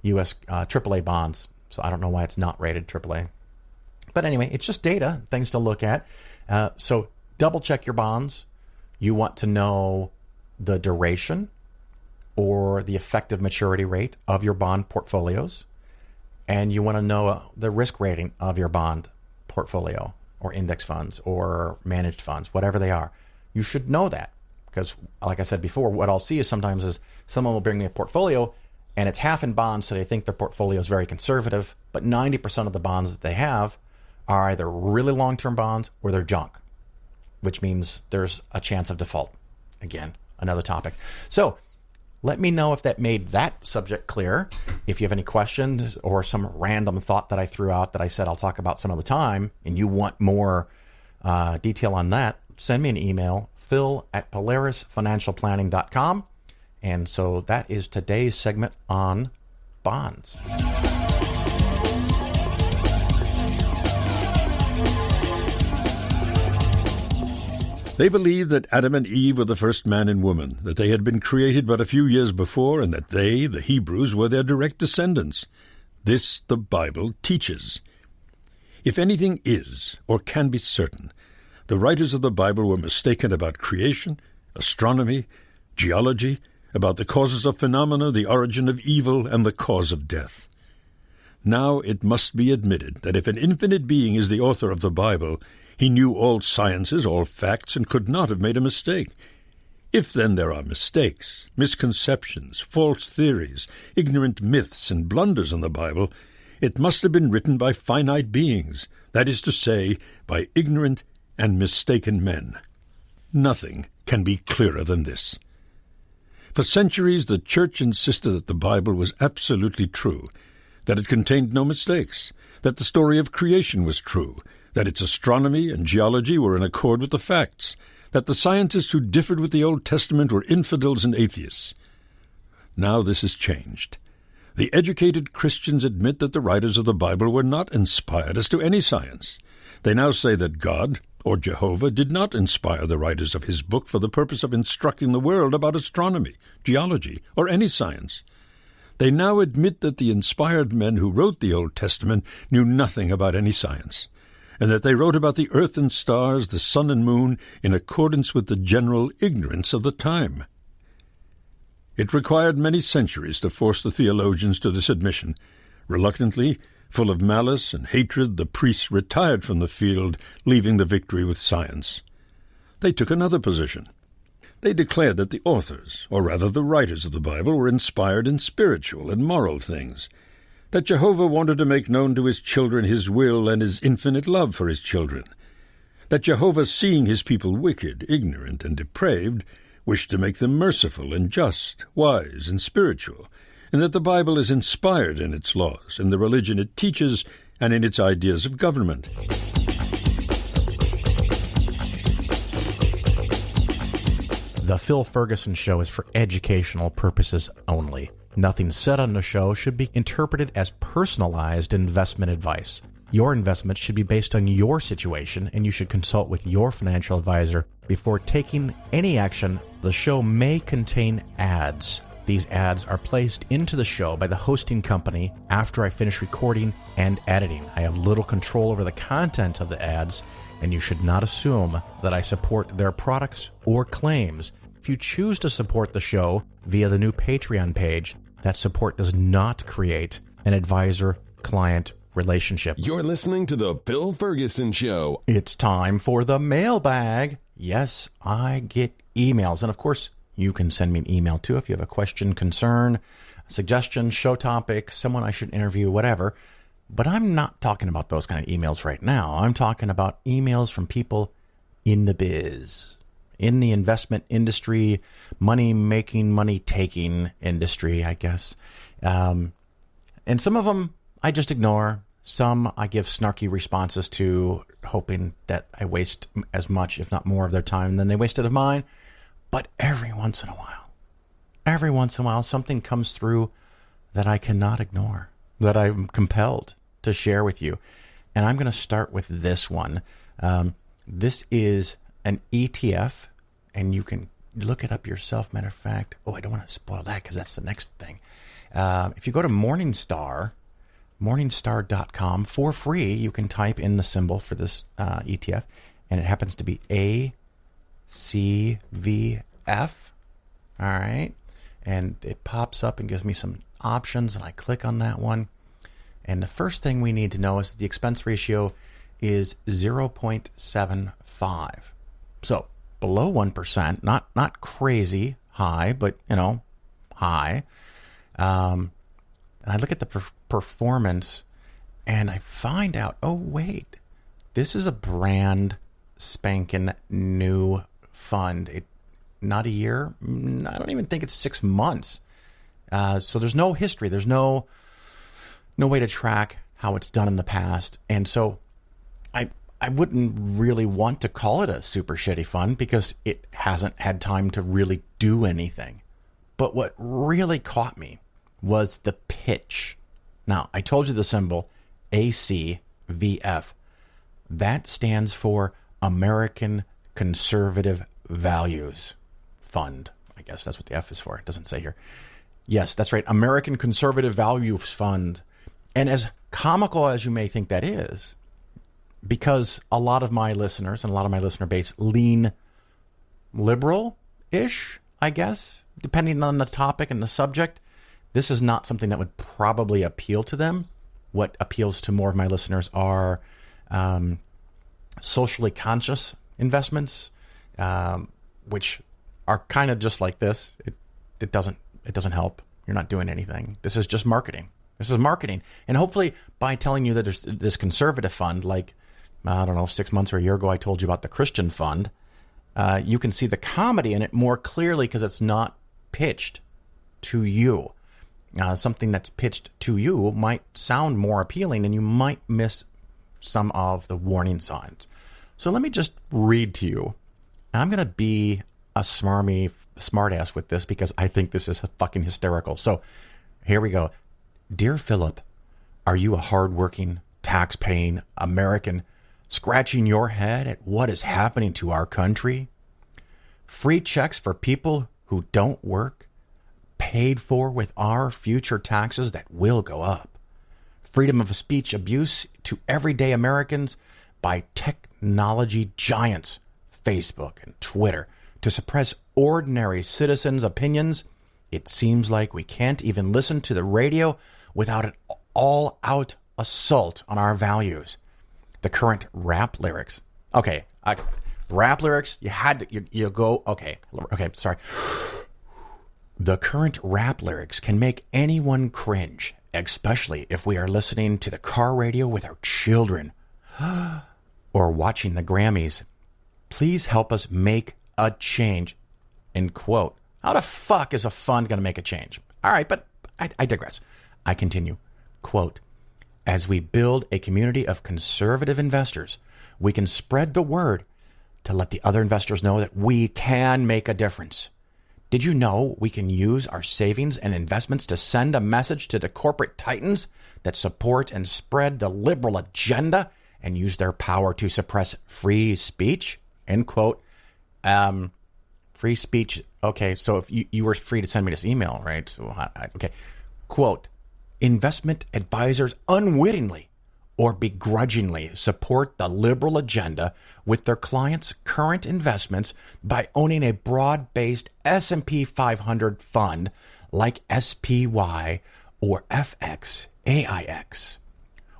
U.S. AAA bonds. So I don't know why it's not rated AAA. But anyway, it's just data, things to look at. So double check your bonds. You want to know the duration or the effective maturity rate of your bond portfolios. And you want to know the risk rating of your bond portfolio or index funds or managed funds, whatever they are. You should know that because, like I said before, what I'll see is sometimes someone will bring me a portfolio and it's half in bonds, so they think their portfolio is very conservative, but 90% of the bonds that they have are either really long-term bonds or they're junk, which means there's a chance of default. Again, another topic. So let me know if that made that subject clear. If you have any questions or some random thought that I threw out that I said I'll talk about some other time, and you want more detail on that, send me an email, phil@polarisfinancialplanning.com. And so that is today's segment on bonds. They believed that Adam and Eve were the first man and woman, that they had been created but a few years before, and that they, the Hebrews, were their direct descendants. This the Bible teaches. If anything is, or can be certain, the writers of the Bible were mistaken about creation, astronomy, geology, about the causes of phenomena, the origin of evil, and the cause of death. Now it must be admitted that if an infinite being is the author of the Bible, he knew all sciences, all facts, and could not have made a mistake. If then there are mistakes, misconceptions, false theories, ignorant myths, and blunders in the Bible, it must have been written by finite beings, that is to say, by ignorant and mistaken men. Nothing can be clearer than this. For centuries, the Church insisted that the Bible was absolutely true, that it contained no mistakes, that the story of creation was true, that its astronomy and geology were in accord with the facts, that the scientists who differed with the Old Testament were infidels and atheists. Now this has changed. The educated Christians admit that the writers of the Bible were not inspired as to any science. They now say that God, or Jehovah, did not inspire the writers of his book for the purpose of instructing the world about astronomy, geology, or any science. They now admit that the inspired men who wrote the Old Testament knew nothing about any science, and that they wrote about the earth and stars, the sun and moon, in accordance with the general ignorance of the time. It required many centuries to force the theologians to this admission. Reluctantly, full of malice and hatred, the priests retired from the field, leaving the victory with science. They took another position. They declared that the authors, or rather the writers of the Bible, were inspired in spiritual and moral things. that Jehovah wanted to make known to his children his will and his infinite love for his children, that Jehovah, seeing his people wicked, ignorant, and depraved, wished to make them merciful and just, wise and spiritual, and that the Bible is inspired in its laws, in the religion it teaches, and in its ideas of government. The Phil Ferguson Show is for educational purposes only. Nothing said on the show should be interpreted as personalized investment advice. Your investment should be based on your situation, and you should consult with your financial advisor before taking any action. The show may contain ads. These ads are placed into the show by the hosting company after I finish recording and editing. I have little control over the content of the ads, and you should not assume that I support their products or claims. If you choose to support the show via the new Patreon page, that support does not create an advisor-client relationship. You're listening to The Phil Ferguson Show. It's time for the mailbag. Yes, I get emails. And of course, you can send me an email too if you have a question, concern, suggestion, show topic, someone I should interview, whatever. But I'm not talking about those kind of emails right now. I'm talking about emails from people in the biz, in the investment industry, money-making, money-taking industry, I guess. And some of them I just ignore. Some I give snarky responses to, hoping that I waste as much, if not more, of their time than they wasted of mine. But every once in a while, something comes through that I cannot ignore, that I'm compelled to share with you. And I'm going to start with this one. This is an ETF, and you can look it up yourself. Matter of fact, I don't want to spoil that because that's the next thing. If you go to Morningstar.com for free, you can type in the symbol for this ETF, and it happens to be ACVF. All right. And it pops up and gives me some options, and I click on that one. And the first thing we need to know is that the expense ratio is 0.75. So below 1%, not crazy high, but, high. And I look at the performance, and I find out, wait, this is a brand spanking new fund. Not a year. I don't even think it's 6 months. So there's no history. There's no way to track how it's done in the past. And so I wouldn't really want to call it a super shitty fund because it hasn't had time to really do anything. But what really caught me was the pitch. Now, I told you the symbol ACVF. That stands for American Conservative Values Fund. I guess that's what the F is for. It doesn't say here. Yes, that's right. American Conservative Values Fund. And as comical as you may think that is, because a lot of my listeners and a lot of my listener base lean liberal-ish, I guess, depending on the topic and the subject, this is not something that would probably appeal to them. What appeals to more of my listeners are socially conscious investments, which are kind of just like this. It doesn't help. You're not doing anything. This is just marketing. This is marketing. And hopefully by telling you that there's this conservative fund, like, 6 months or a year ago, I told you about the Christian fund, you can see the comedy in it more clearly because it's not pitched to you. Something that's pitched to you might sound more appealing, and you might miss some of the warning signs. So let me just read to you. And I'm going to be a smartass with this because I think this is fucking hysterical. So here we go. Dear Philip, are you a hardworking, tax-paying American scratching your head at what is happening to our country? Free checks for people who don't work, paid for with our future taxes that will go up. Freedom of speech abuse to everyday Americans by technology giants, Facebook and Twitter, to suppress ordinary citizens' opinions. It seems like we can't even listen to the radio without an all-out assault on our values. The current rap lyrics. Okay, rap lyrics, you had to, you go, okay, sorry. The current rap lyrics can make anyone cringe, especially if we are listening to the car radio with our children or watching the Grammys. Please help us make a change. End quote. How the fuck is a fund going to make a change? All right, but I digress. I continue. Quote, as we build a community of conservative investors, we can spread the word to let the other investors know that we can make a difference. Did you know we can use our savings and investments to send a message to the corporate titans that support and spread the liberal agenda and use their power to suppress free speech? End quote. Free speech. Okay, so if you were free to send me this email, right? So, okay. Quote, investment advisors unwittingly or begrudgingly support the liberal agenda with their clients' current investments by owning a broad-based S&P 500 fund like SPY or FXAIX.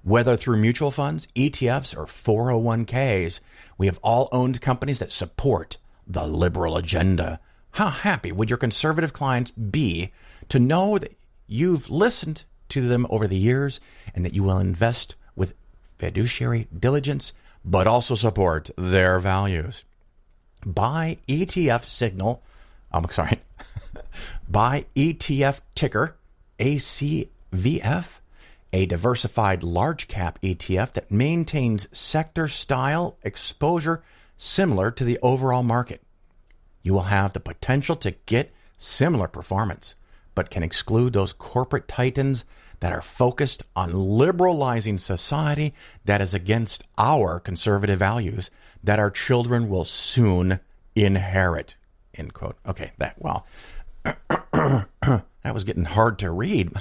Whether through mutual funds, ETFs, or 401ks, we have all owned companies that support the liberal agenda. How happy would your conservative clients be to know that you've listened to them over the years and that you will invest with fiduciary diligence, but also support their values? Buy ETF signal, buy ETF ticker ACVF, a diversified large cap ETF that maintains sector style exposure similar to the overall market. You will have the potential to get similar performance, but can exclude those corporate titans that are focused on liberalizing society that is against our conservative values that our children will soon inherit. End quote. Okay, that was getting hard to read.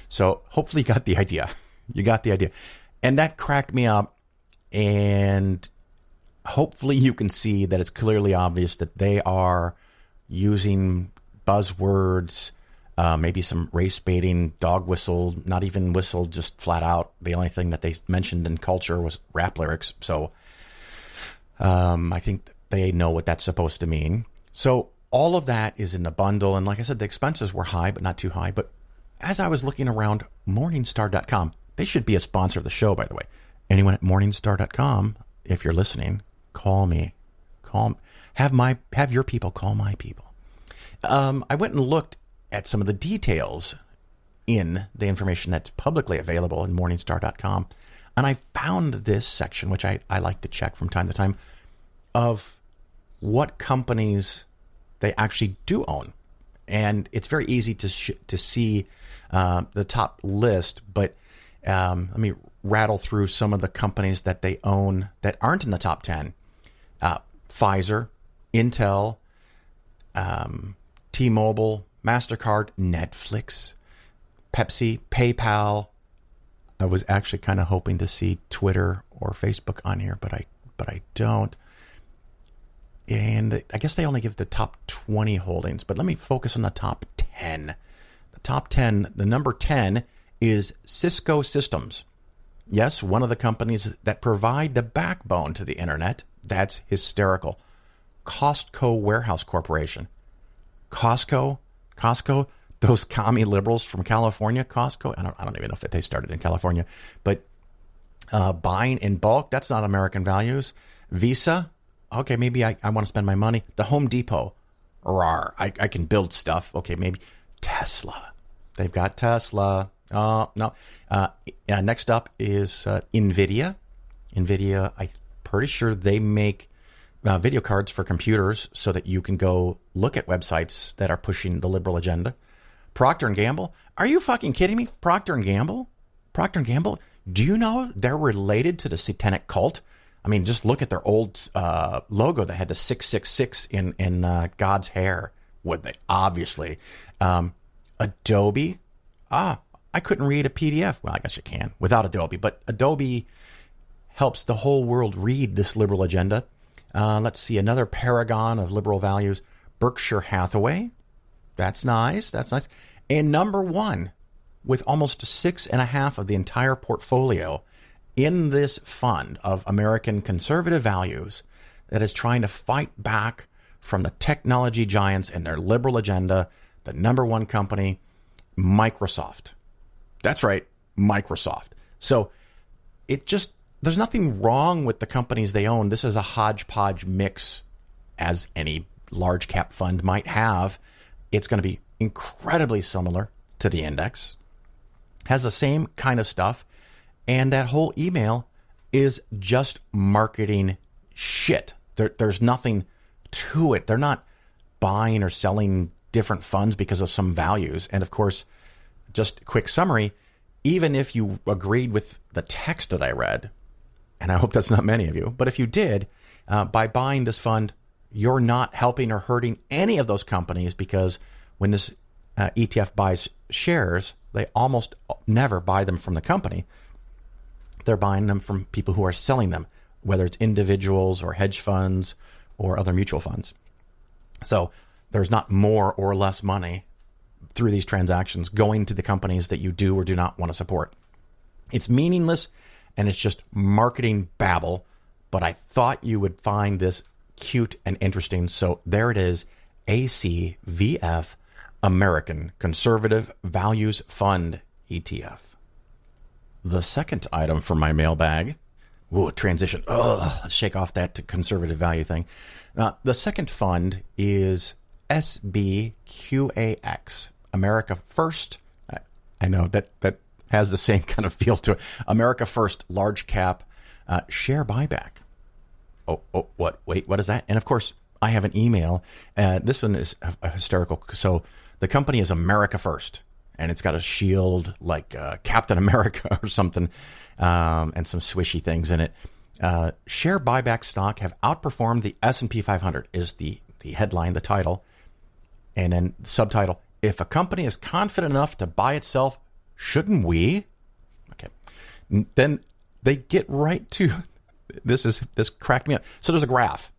So hopefully you got the idea. You got the idea. And that cracked me up. And hopefully you can see that it's clearly obvious that they are using buzzwords, maybe some race baiting, dog whistle, not even whistle, just flat out. The only thing that they mentioned in culture was rap lyrics. So I think they know what that's supposed to mean. So all of that is in the bundle. And like I said, the expenses were high, but not too high. But as I was looking around Morningstar.com, they should be a sponsor of the show, by the way. Anyone at Morningstar.com, if you're listening, call me. Have your people call my people. I went and looked at some of the details in the information that's publicly available in Morningstar.com. And I found this section, which I like to check from time to time, of what companies they actually do own. And it's very easy to see the top list, but let me rattle through some of the companies that they own that aren't in the top 10. Pfizer, Intel, T-Mobile, MasterCard, Netflix, Pepsi, PayPal. I was actually kind of hoping to see Twitter or Facebook on here, but I don't. And I guess they only give the top 20 holdings, but let me focus on the top 10. The top 10, the number 10 is Cisco Systems. Yes, one of the companies that provide the backbone to the internet. That's hysterical. Costco Warehouse Corporation. Costco, those commie liberals from California, Costco. I don't even know if they started in California, but buying in bulk, that's not American values. Visa, okay, maybe I want to spend my money. The Home Depot, rawr, I can build stuff. Okay, maybe Tesla. They've got Tesla. No. Next up is NVIDIA. NVIDIA, I'm pretty sure they make video cards for computers so that you can go look at websites that are pushing the liberal agenda. Procter & Gamble. Are you fucking kidding me? Procter & Gamble? Procter & Gamble? Do you know they're related to the satanic cult? I mean, just look at their old logo that had the 666 in God's hair. Would they? Obviously. Adobe. I couldn't read a PDF. Well, I guess you can without Adobe, but Adobe helps the whole world read this liberal agenda. Let's see, another paragon of liberal values, Berkshire Hathaway. That's nice. That's nice. And number one, with almost 6.5% of the entire portfolio in this fund of American conservative values that is trying to fight back from the technology giants and their liberal agenda, the number one company, Microsoft. That's right, Microsoft. So there's nothing wrong with the companies they own. This is a hodgepodge mix, as any large cap fund might have. It's going to be incredibly similar to the index, has the same kind of stuff, and that whole email is just marketing shit. There's nothing to it. They're not buying or selling different funds because of some values. And of course, just a quick summary, even if you agreed with the text that I read, and I hope that's not many of you, but if you did, by buying this fund, you're not helping or hurting any of those companies, because when this ETF buys shares, they almost never buy them from the company. They're buying them from people who are selling them, whether it's individuals or hedge funds or other mutual funds. So there's not more or less money through these transactions going to the companies that you do or do not want to support. It's meaningless, and it's just marketing babble, but I thought you would find this cute and interesting. So there it is, ACVF, American Conservative Values Fund ETF. The second item for my mailbag, transition. Let's shake off that conservative value thing. The second fund is SBQAX, America First. I know that has the same kind of feel to it. America First Large Cap Share Buyback. What is that? And of course, I have an email. This one is hysterical. So the company is America First, and it's got a shield like Captain America or something, and some swishy things in it. Share buyback stock have outperformed the S&P 500 is the headline, the title. And then subtitle, if a company is confident enough to buy itself, shouldn't we? Okay. Then they get right to, this cracked me up. So there's a graph,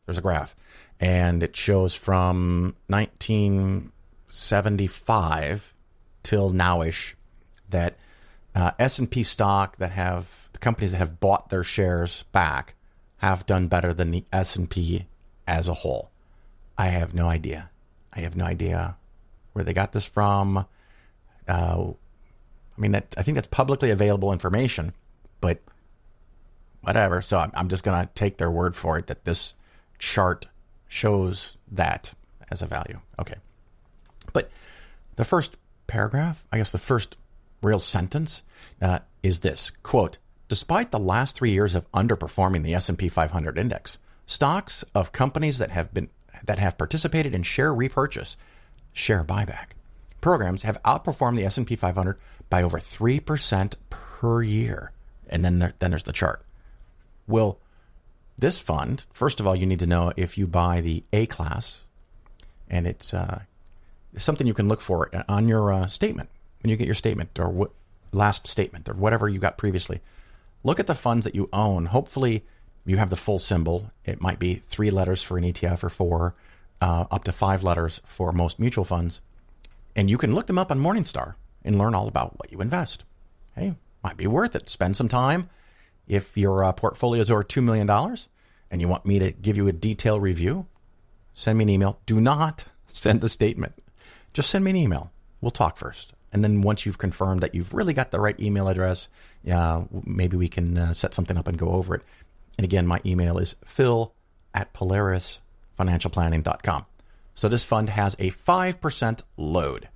and it shows from 1975 till nowish that S&P stock that have, the companies that have bought their shares back have done better than the S&P as a whole. I have no idea where they got this from. I think that's publicly available information, but whatever. So I'm just going to take their word for it that this chart shows that as a value. Okay. But the first paragraph, I guess the first real sentence is this, quote, despite the last 3 years of underperforming the S&P 500 index, stocks of companies that have participated in share repurchase, share buyback programs have outperformed the S&P 500 by over 3% per year. And then there's the chart. Well, this fund, first of all, you need to know if you buy the A class, and it's something you can look for on your statement when you get your statement or last statement or whatever you got previously. Look at the funds that you own. Hopefully, you have the full symbol. It might be 3 letters for an ETF or 4, up to 5 letters for most mutual funds. And you can look them up on Morningstar and learn all about what you invest. Hey, might be worth it. Spend some time. If your portfolio is over $2 million and you want me to give you a detailed review, send me an email. Do not send the statement. Just send me an email. We'll talk first. And then once you've confirmed that you've really got the right email address, maybe we can set something up and go over it. And again, my email is phil@polarisfinancialplanning.com. So this fund has a 5% load.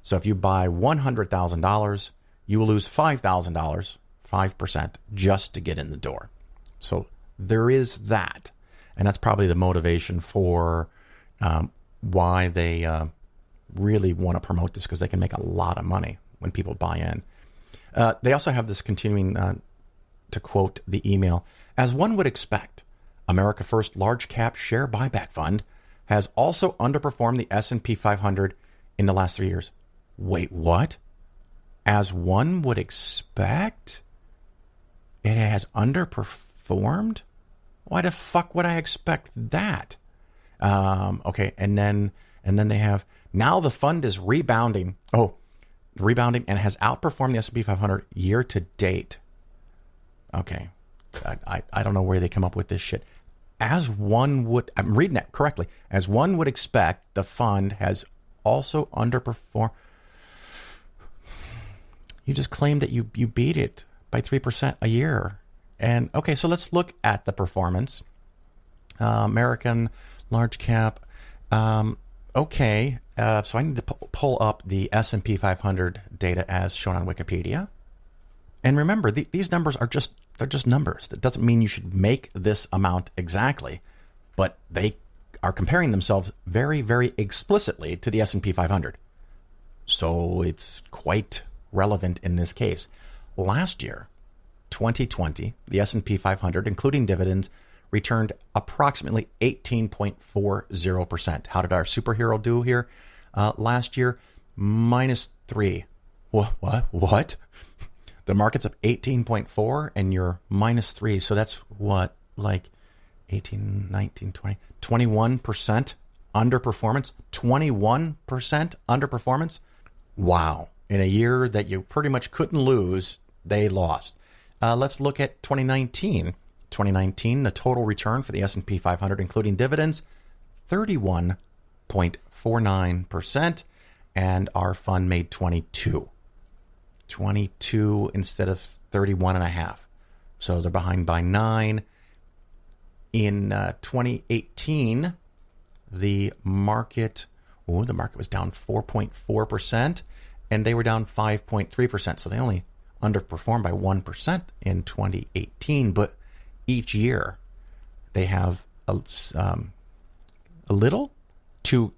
So if you buy $100,000, you will lose $5,000, 5%, just to get in the door. So there is that. And that's probably the motivation for why they really want to promote this, because they can make a lot of money when people buy in. They also have this continuing, to quote the email, as one would expect, America First Large Cap Share Buyback Fund has also underperformed the S&P 500 in the last 3 years. Wait, what? As one would expect? It has underperformed? Why the fuck would I expect that? Okay, and then they have, now the fund is rebounding and has outperformed the S&P 500 year to date. Okay, I don't know where they come up with this shit. As one would, I'm reading that correctly, as one would expect, the fund has also underperformed. You just claimed that you beat it by 3% a year. And okay, so let's look at the performance. American large cap. Okay, so I need to pull up the S&P 500 data as shown on Wikipedia. And remember, these numbers are they're just numbers. That doesn't mean you should make this amount exactly, but they are comparing themselves very, very explicitly to the S&P 500. So it's quite relevant in this case. Last year, 2020, the S&P 500, including dividends, returned approximately 18.40%. How did our superhero do here? Last year, -3. What? The market's up 18.4 and you're -3. So that's what, like 18, 19, 20, 21% underperformance? 21% underperformance? Wow. In a year that you pretty much couldn't lose, they lost. Let's look at 2019. 2019, the total return for the S&P 500, including dividends, 31.49%, and our fund made 22 instead of 31.5. So they're behind by 9. In 2018, the market was down 4.4%, and they were down 5.3%. So they only underperformed by 1% in 2018, but each year they have a little to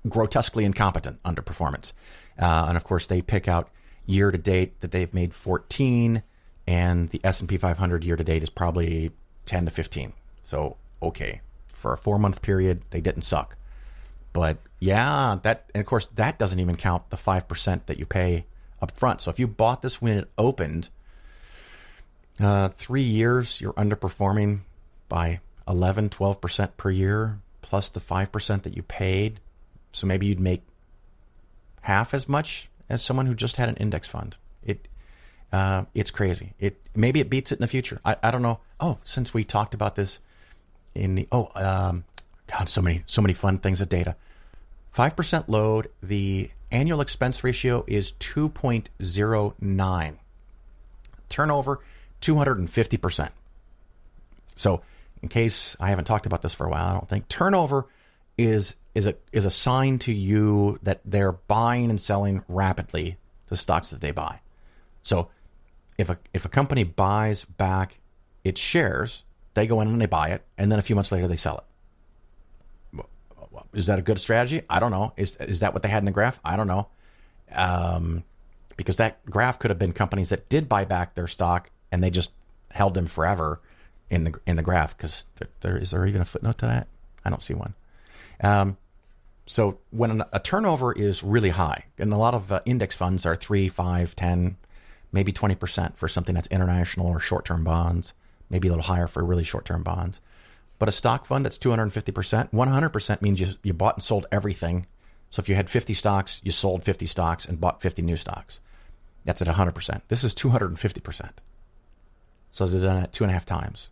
grotesquely incompetent underperformance. And of course, they pick out year to date that they've made 14, and the S&P 500 year to date is probably 10 to 15. So, okay, for a 4-month period, they didn't suck. But yeah, and of course, that doesn't even count the 5% that you pay up front. So if you bought this when it opened, 3 years, you're underperforming by 11, 12% per year, plus the 5% that you paid. So maybe you'd make half as much as someone who just had an index fund. It's crazy. Maybe it beats it in the future. I don't know. Oh, since we talked about this in the so many fun things of data. 5% load. The annual expense ratio is 2.09. Turnover 250%. So, in case I haven't talked about this for a while, I don't think turnover is a sign to you that they're buying and selling rapidly the stocks that they buy. So, if a company buys back its shares, they go in and they buy it, and then a few months later they sell it. Is that a good strategy? I don't know. Is that what they had in the graph? I don't know. Because that graph could have been companies that did buy back their stock and they just held them forever in the graph. Because is there even a footnote to that? I don't see one. So when a turnover is really high, and a lot of index funds are 3, 5, 10, maybe 20% for something that's international or short-term bonds, maybe a little higher for really short-term bonds. But a stock fund that's 250%, 100% means you bought and sold everything. So if you had 50 stocks, you sold 50 stocks and bought 50 new stocks. That's at 100%. This is 250%. So they're done at 2.5 times.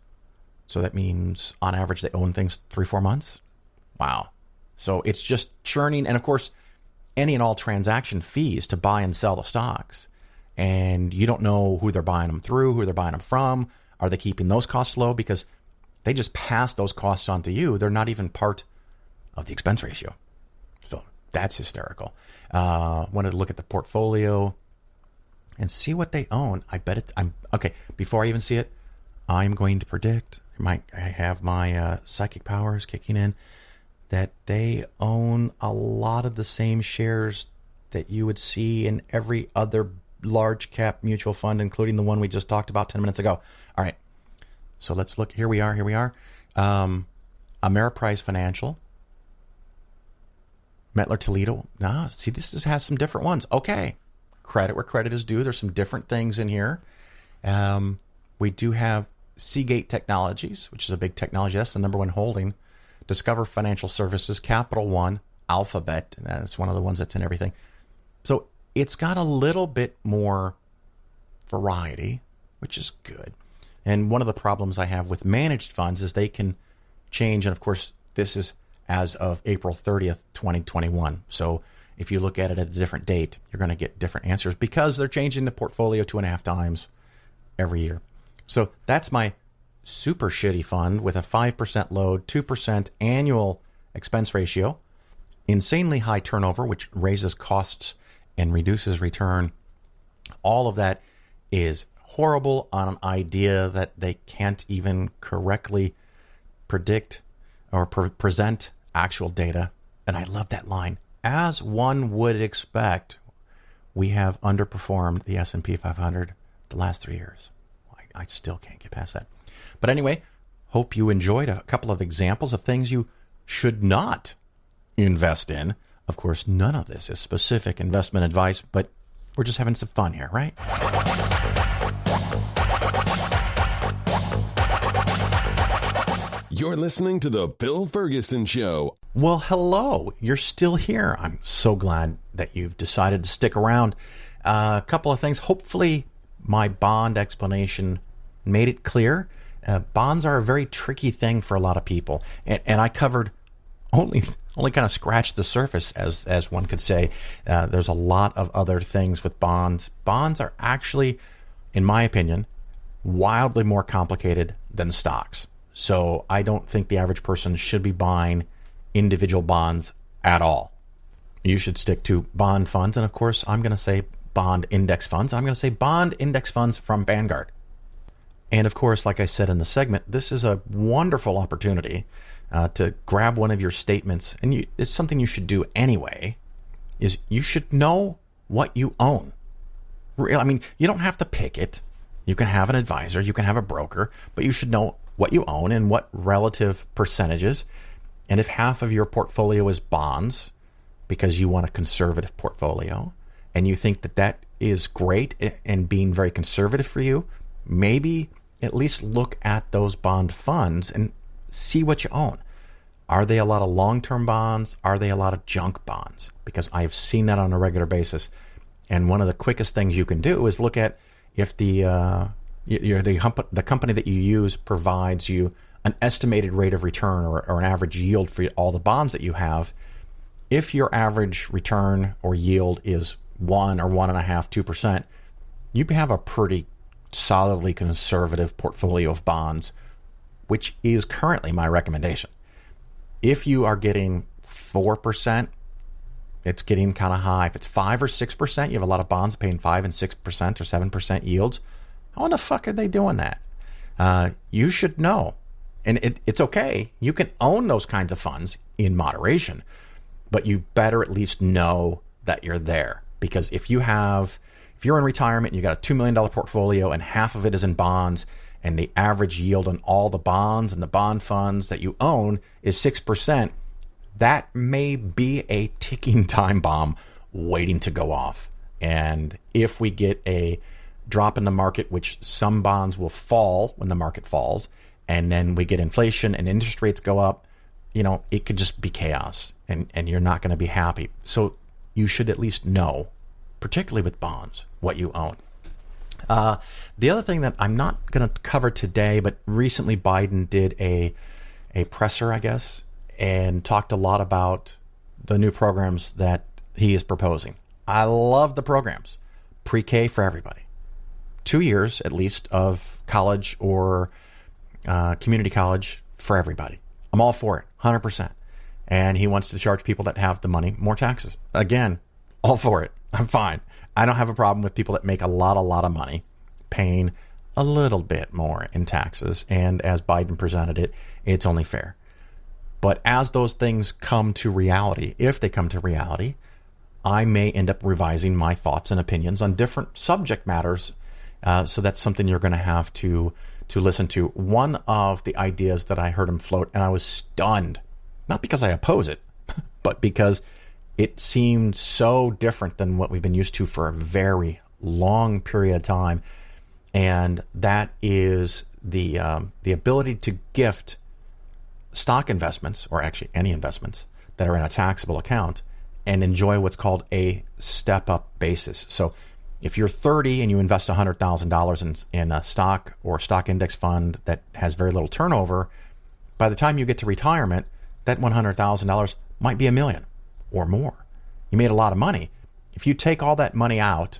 So that means on average they own things 3-4 months. Wow. So it's just churning. And of course, any and all transaction fees to buy and sell the stocks. And you don't know who they're buying them through, who they're buying them from. Are they keeping those costs low? Because they just pass those costs on to you. They're not even part of the expense ratio. So that's hysterical. Wanted to look at the portfolio and see what they own. I bet okay. Before I even see it, I'm going to predict. I have my psychic powers kicking in, that they own a lot of the same shares that you would see in every other large cap mutual fund, including the one we just talked about 10 minutes ago. All right. So let's look. Here we are. Ameriprise Financial. Mettler Toledo. See, this has some different ones. Okay. Credit where credit is due. There's some different things in here. We do have Seagate Technologies, which is a big technology. That's the number one holding. Discover Financial Services, Capital One, Alphabet. And that's one of the ones that's in everything. So it's got a little bit more variety, which is good. And one of the problems I have with managed funds is they can change. And of course, this is as of April 30th, 2021. So if you look at it at a different date, you're going to get different answers because they're changing the portfolio 2.5 times every year. So that's my super shitty fund with a 5% load, 2% annual expense ratio, insanely high turnover, which raises costs and reduces return. All of that is horrible on an idea that they can't even correctly predict or present actual data. And I love that line. As one would expect, we have underperformed the S&P 500 the last 3 years. I still can't get past that. But anyway, hope you enjoyed a couple of examples of things you should not invest in. Of course, none of this is specific investment advice, but we're just having some fun here, right? You're listening to The Phil Ferguson Show. Well, hello. You're still here. I'm so glad that you've decided to stick around. A couple of things. Hopefully, my bond explanation made it clear. Bonds are a very tricky thing for a lot of people. And I covered only kind of scratched the surface, as one could say. There's a lot of other things with bonds. Bonds are actually, in my opinion, wildly more complicated than stocks. So I don't think the average person should be buying individual bonds at all. You should stick to bond funds. And of course, I'm going to say bond index funds. I'm going to say bond index funds from Vanguard. And of course, like I said in the segment, this is a wonderful opportunity to grab one of your statements. And it's something you should do anyway, is you should know what you own. I mean, you don't have to pick it. You can have an advisor, you can have a broker, but you should know what you own and what relative percentages. And if half of your portfolio is bonds because you want a conservative portfolio and you think that that is great and being very conservative for you, maybe at least look at those bond funds and see what you own. Are they a lot of long-term bonds? Are they a lot of junk bonds? Because I've seen that on a regular basis. And one of the quickest things you can do is look at if the company that you use provides you an estimated rate of return or an average yield for all the bonds that you have. If your average return or yield is 1 or 1.5%, 2%, you have a pretty solidly conservative portfolio of bonds, which is currently my recommendation. If you are getting 4%, it's getting kind of high. If it's 5 or 6%, you have a lot of bonds paying 5 and 6% or 7% yields. How in the fuck are they doing that? You should know. And it's okay. You can own those kinds of funds in moderation, but you better at least know that you're there. Because if you're in retirement and you got a $2 million portfolio and half of it is in bonds and the average yield on all the bonds and the bond funds that you own is 6%, that may be a ticking time bomb waiting to go off. And if we get a drop in the market, which some bonds will fall when the market falls, and then we get inflation and interest rates go up, it could just be chaos and you're not going to be happy. So you should at least know, particularly with bonds, what you own. The other thing that I'm not going to cover today, but recently Biden did a presser, I guess, and talked a lot about the new programs that he is proposing. I love the programs. Pre-K for everybody. 2 years, at least, of college or community college for everybody. I'm all for it, 100%. And he wants to charge people that have the money more taxes. Again, all for it. I'm fine. I don't have a problem with people that make a lot of money paying a little bit more in taxes. And as Biden presented it, it's only fair. But as those things come to reality, if they come to reality, I may end up revising my thoughts and opinions on different subject matters. So that's something you're going to have to listen to. One of the ideas that I heard him float, and I was stunned, not because I oppose it, but because it seemed so different than what we've been used to for a very long period of time. And that is the ability to gift stock investments, or actually any investments that are in a taxable account, and enjoy what's called a step-up basis. So if you're 30 and you invest $100,000 in a stock or stock index fund that has very little turnover, by the time you get to retirement, that $100,000 might be $1 million or more. you made a lot of money. If you take all that money out,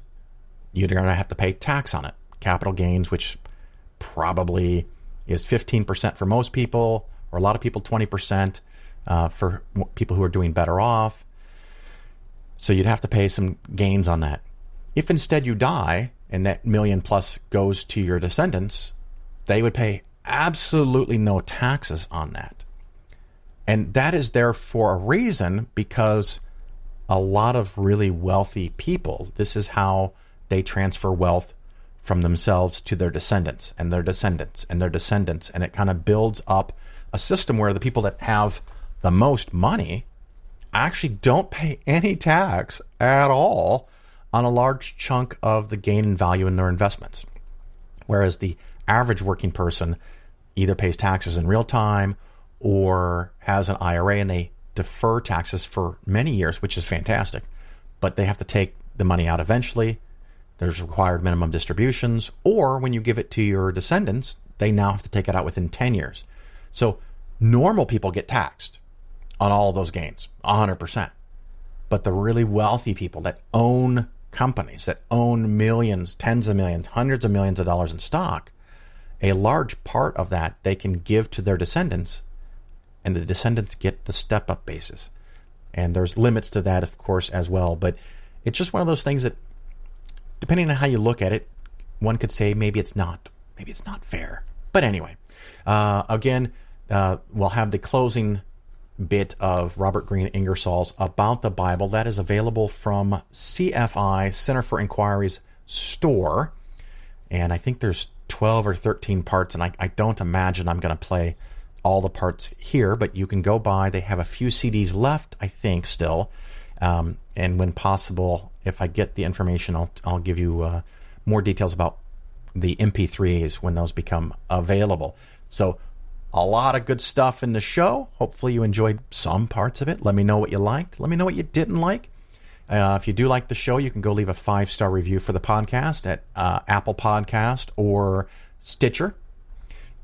you're going to have to pay tax on it. Capital gains, which probably is 15% for most people, or a lot of people 20% for people who are doing better off. So you'd have to pay some gains on that. If instead you die and that million plus goes to your descendants, they would pay absolutely no taxes on that. And that is there for a reason, because a lot of really wealthy people, this is how they transfer wealth from themselves to their descendants and their descendants and their descendants. And it kind of builds up a system where the people that have the most money actually don't pay any tax at all on a large chunk of the gain in value in their investments. Whereas the average working person either pays taxes in real time or has an IRA and they defer taxes for many years, which is fantastic. But they have to take the money out eventually. There's required minimum distributions, or when you give it to your descendants, they now have to take it out within 10 years. So normal people get taxed on all of those gains, 100%. But the really wealthy people that own companies, that own millions, tens of millions, hundreds of millions of dollars in stock, a large part of that they can give to their descendants, and the descendants get the step-up basis. And there's limits to that, of course, as well. But it's just one of those things that, depending on how you look at it, one could say maybe it's not fair. But anyway, again, we'll have the closing bit of Robert Green Ingersoll's About the Bible. That is available from CFI, Center for Inquiry's store. And I think there's 12 or 13 parts, and I don't imagine I'm going to play all the parts here, but you can go by. They have a few CDs left, I think, still. And when possible, if I get the information, I'll give you more details about the MP3s when those become available. So a lot of good stuff in the show. Hopefully you enjoyed some parts of it. Let me know what you liked. Let me know what you didn't like. If you do like the show, you can go leave a 5-star review for the podcast at Apple Podcast or Stitcher.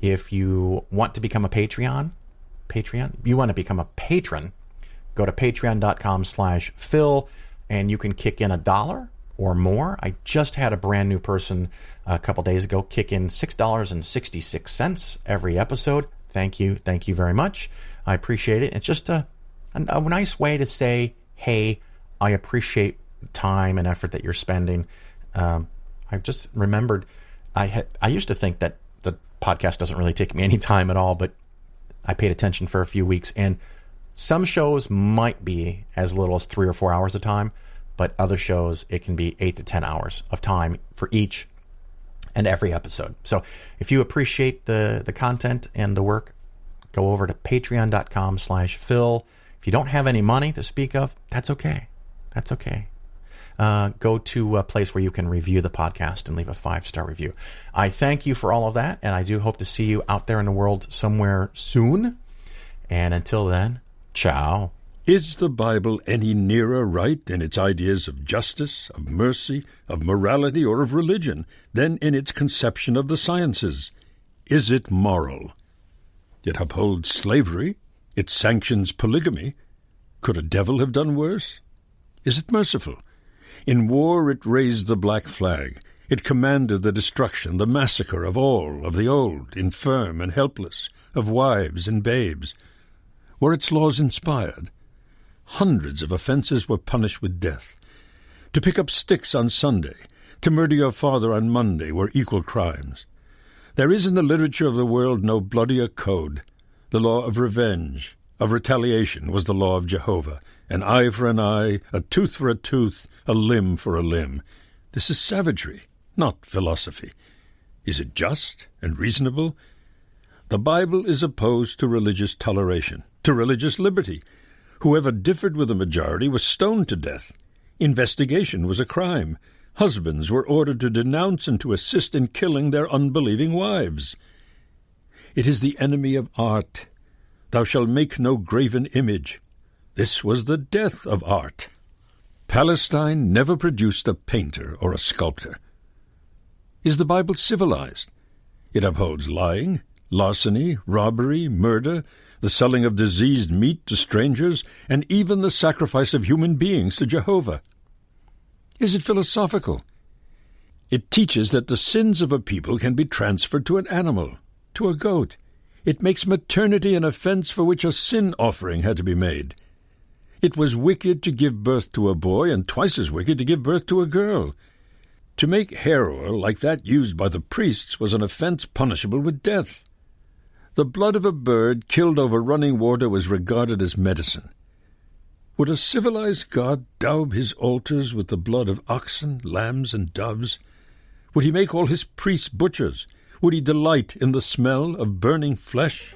If you want to become a you want to become a patron, go to patreon.com/Phil, and you can kick in $1 or more. I just had a brand new person a couple days ago kick in $6.66 every episode. Thank you very much. I appreciate it. It's just a nice way to say, hey, I appreciate the time and effort that you're spending. I've just remembered I used to think that the podcast doesn't really take me any time at all, but I paid attention for a few weeks, and some shows might be as little as 3 or 4 hours of time, but other shows, it can be 8 to 10 hours of time for each and every episode. So if you appreciate the content and the work, go over to patreon.com/Phil. If you don't have any money to speak of, that's okay. That's okay. Go to a place where you can review the podcast and leave a 5-star review. I thank you for all of that, and I do hope to see you out there in the world somewhere soon. And until then, ciao. Is the Bible any nearer right in its ideas of justice, of mercy, of morality, or of religion than in its conception of the sciences? Is it moral? It upholds slavery. It sanctions polygamy. Could a devil have done worse? Is it merciful? In war it raised the black flag. It commanded the destruction, the massacre of all, of the old, infirm, and helpless, of wives and babes. Were its laws inspired? Hundreds of offenses were punished with death. To pick up sticks on Sunday, to murder your father on Monday were equal crimes. There is in the literature of the world no bloodier code. The law of revenge, of retaliation, was the law of Jehovah. An eye for an eye, a tooth for a tooth, a limb for a limb. This is savagery, not philosophy. Is it just and reasonable? The Bible is opposed to religious toleration, to religious liberty. Whoever differed with the majority was stoned to death. Investigation was a crime. Husbands were ordered to denounce and to assist in killing their unbelieving wives. It is the enemy of art. Thou shalt make no graven image. This was the death of art. Palestine never produced a painter or a sculptor. Is the Bible civilized? It upholds lying, larceny, robbery, murder, the selling of diseased meat to strangers, and even the sacrifice of human beings to Jehovah. Is it philosophical? It teaches that the sins of a people can be transferred to an animal, to a goat. It makes maternity an offense for which a sin offering had to be made. It was wicked to give birth to a boy, and twice as wicked to give birth to a girl. To make hair oil like that used by the priests was an offense punishable with death. The blood of a bird killed over running water was regarded as medicine. Would a civilized God daub his altars with the blood of oxen, lambs, and doves? Would he make all his priests butchers? Would he delight in the smell of burning flesh?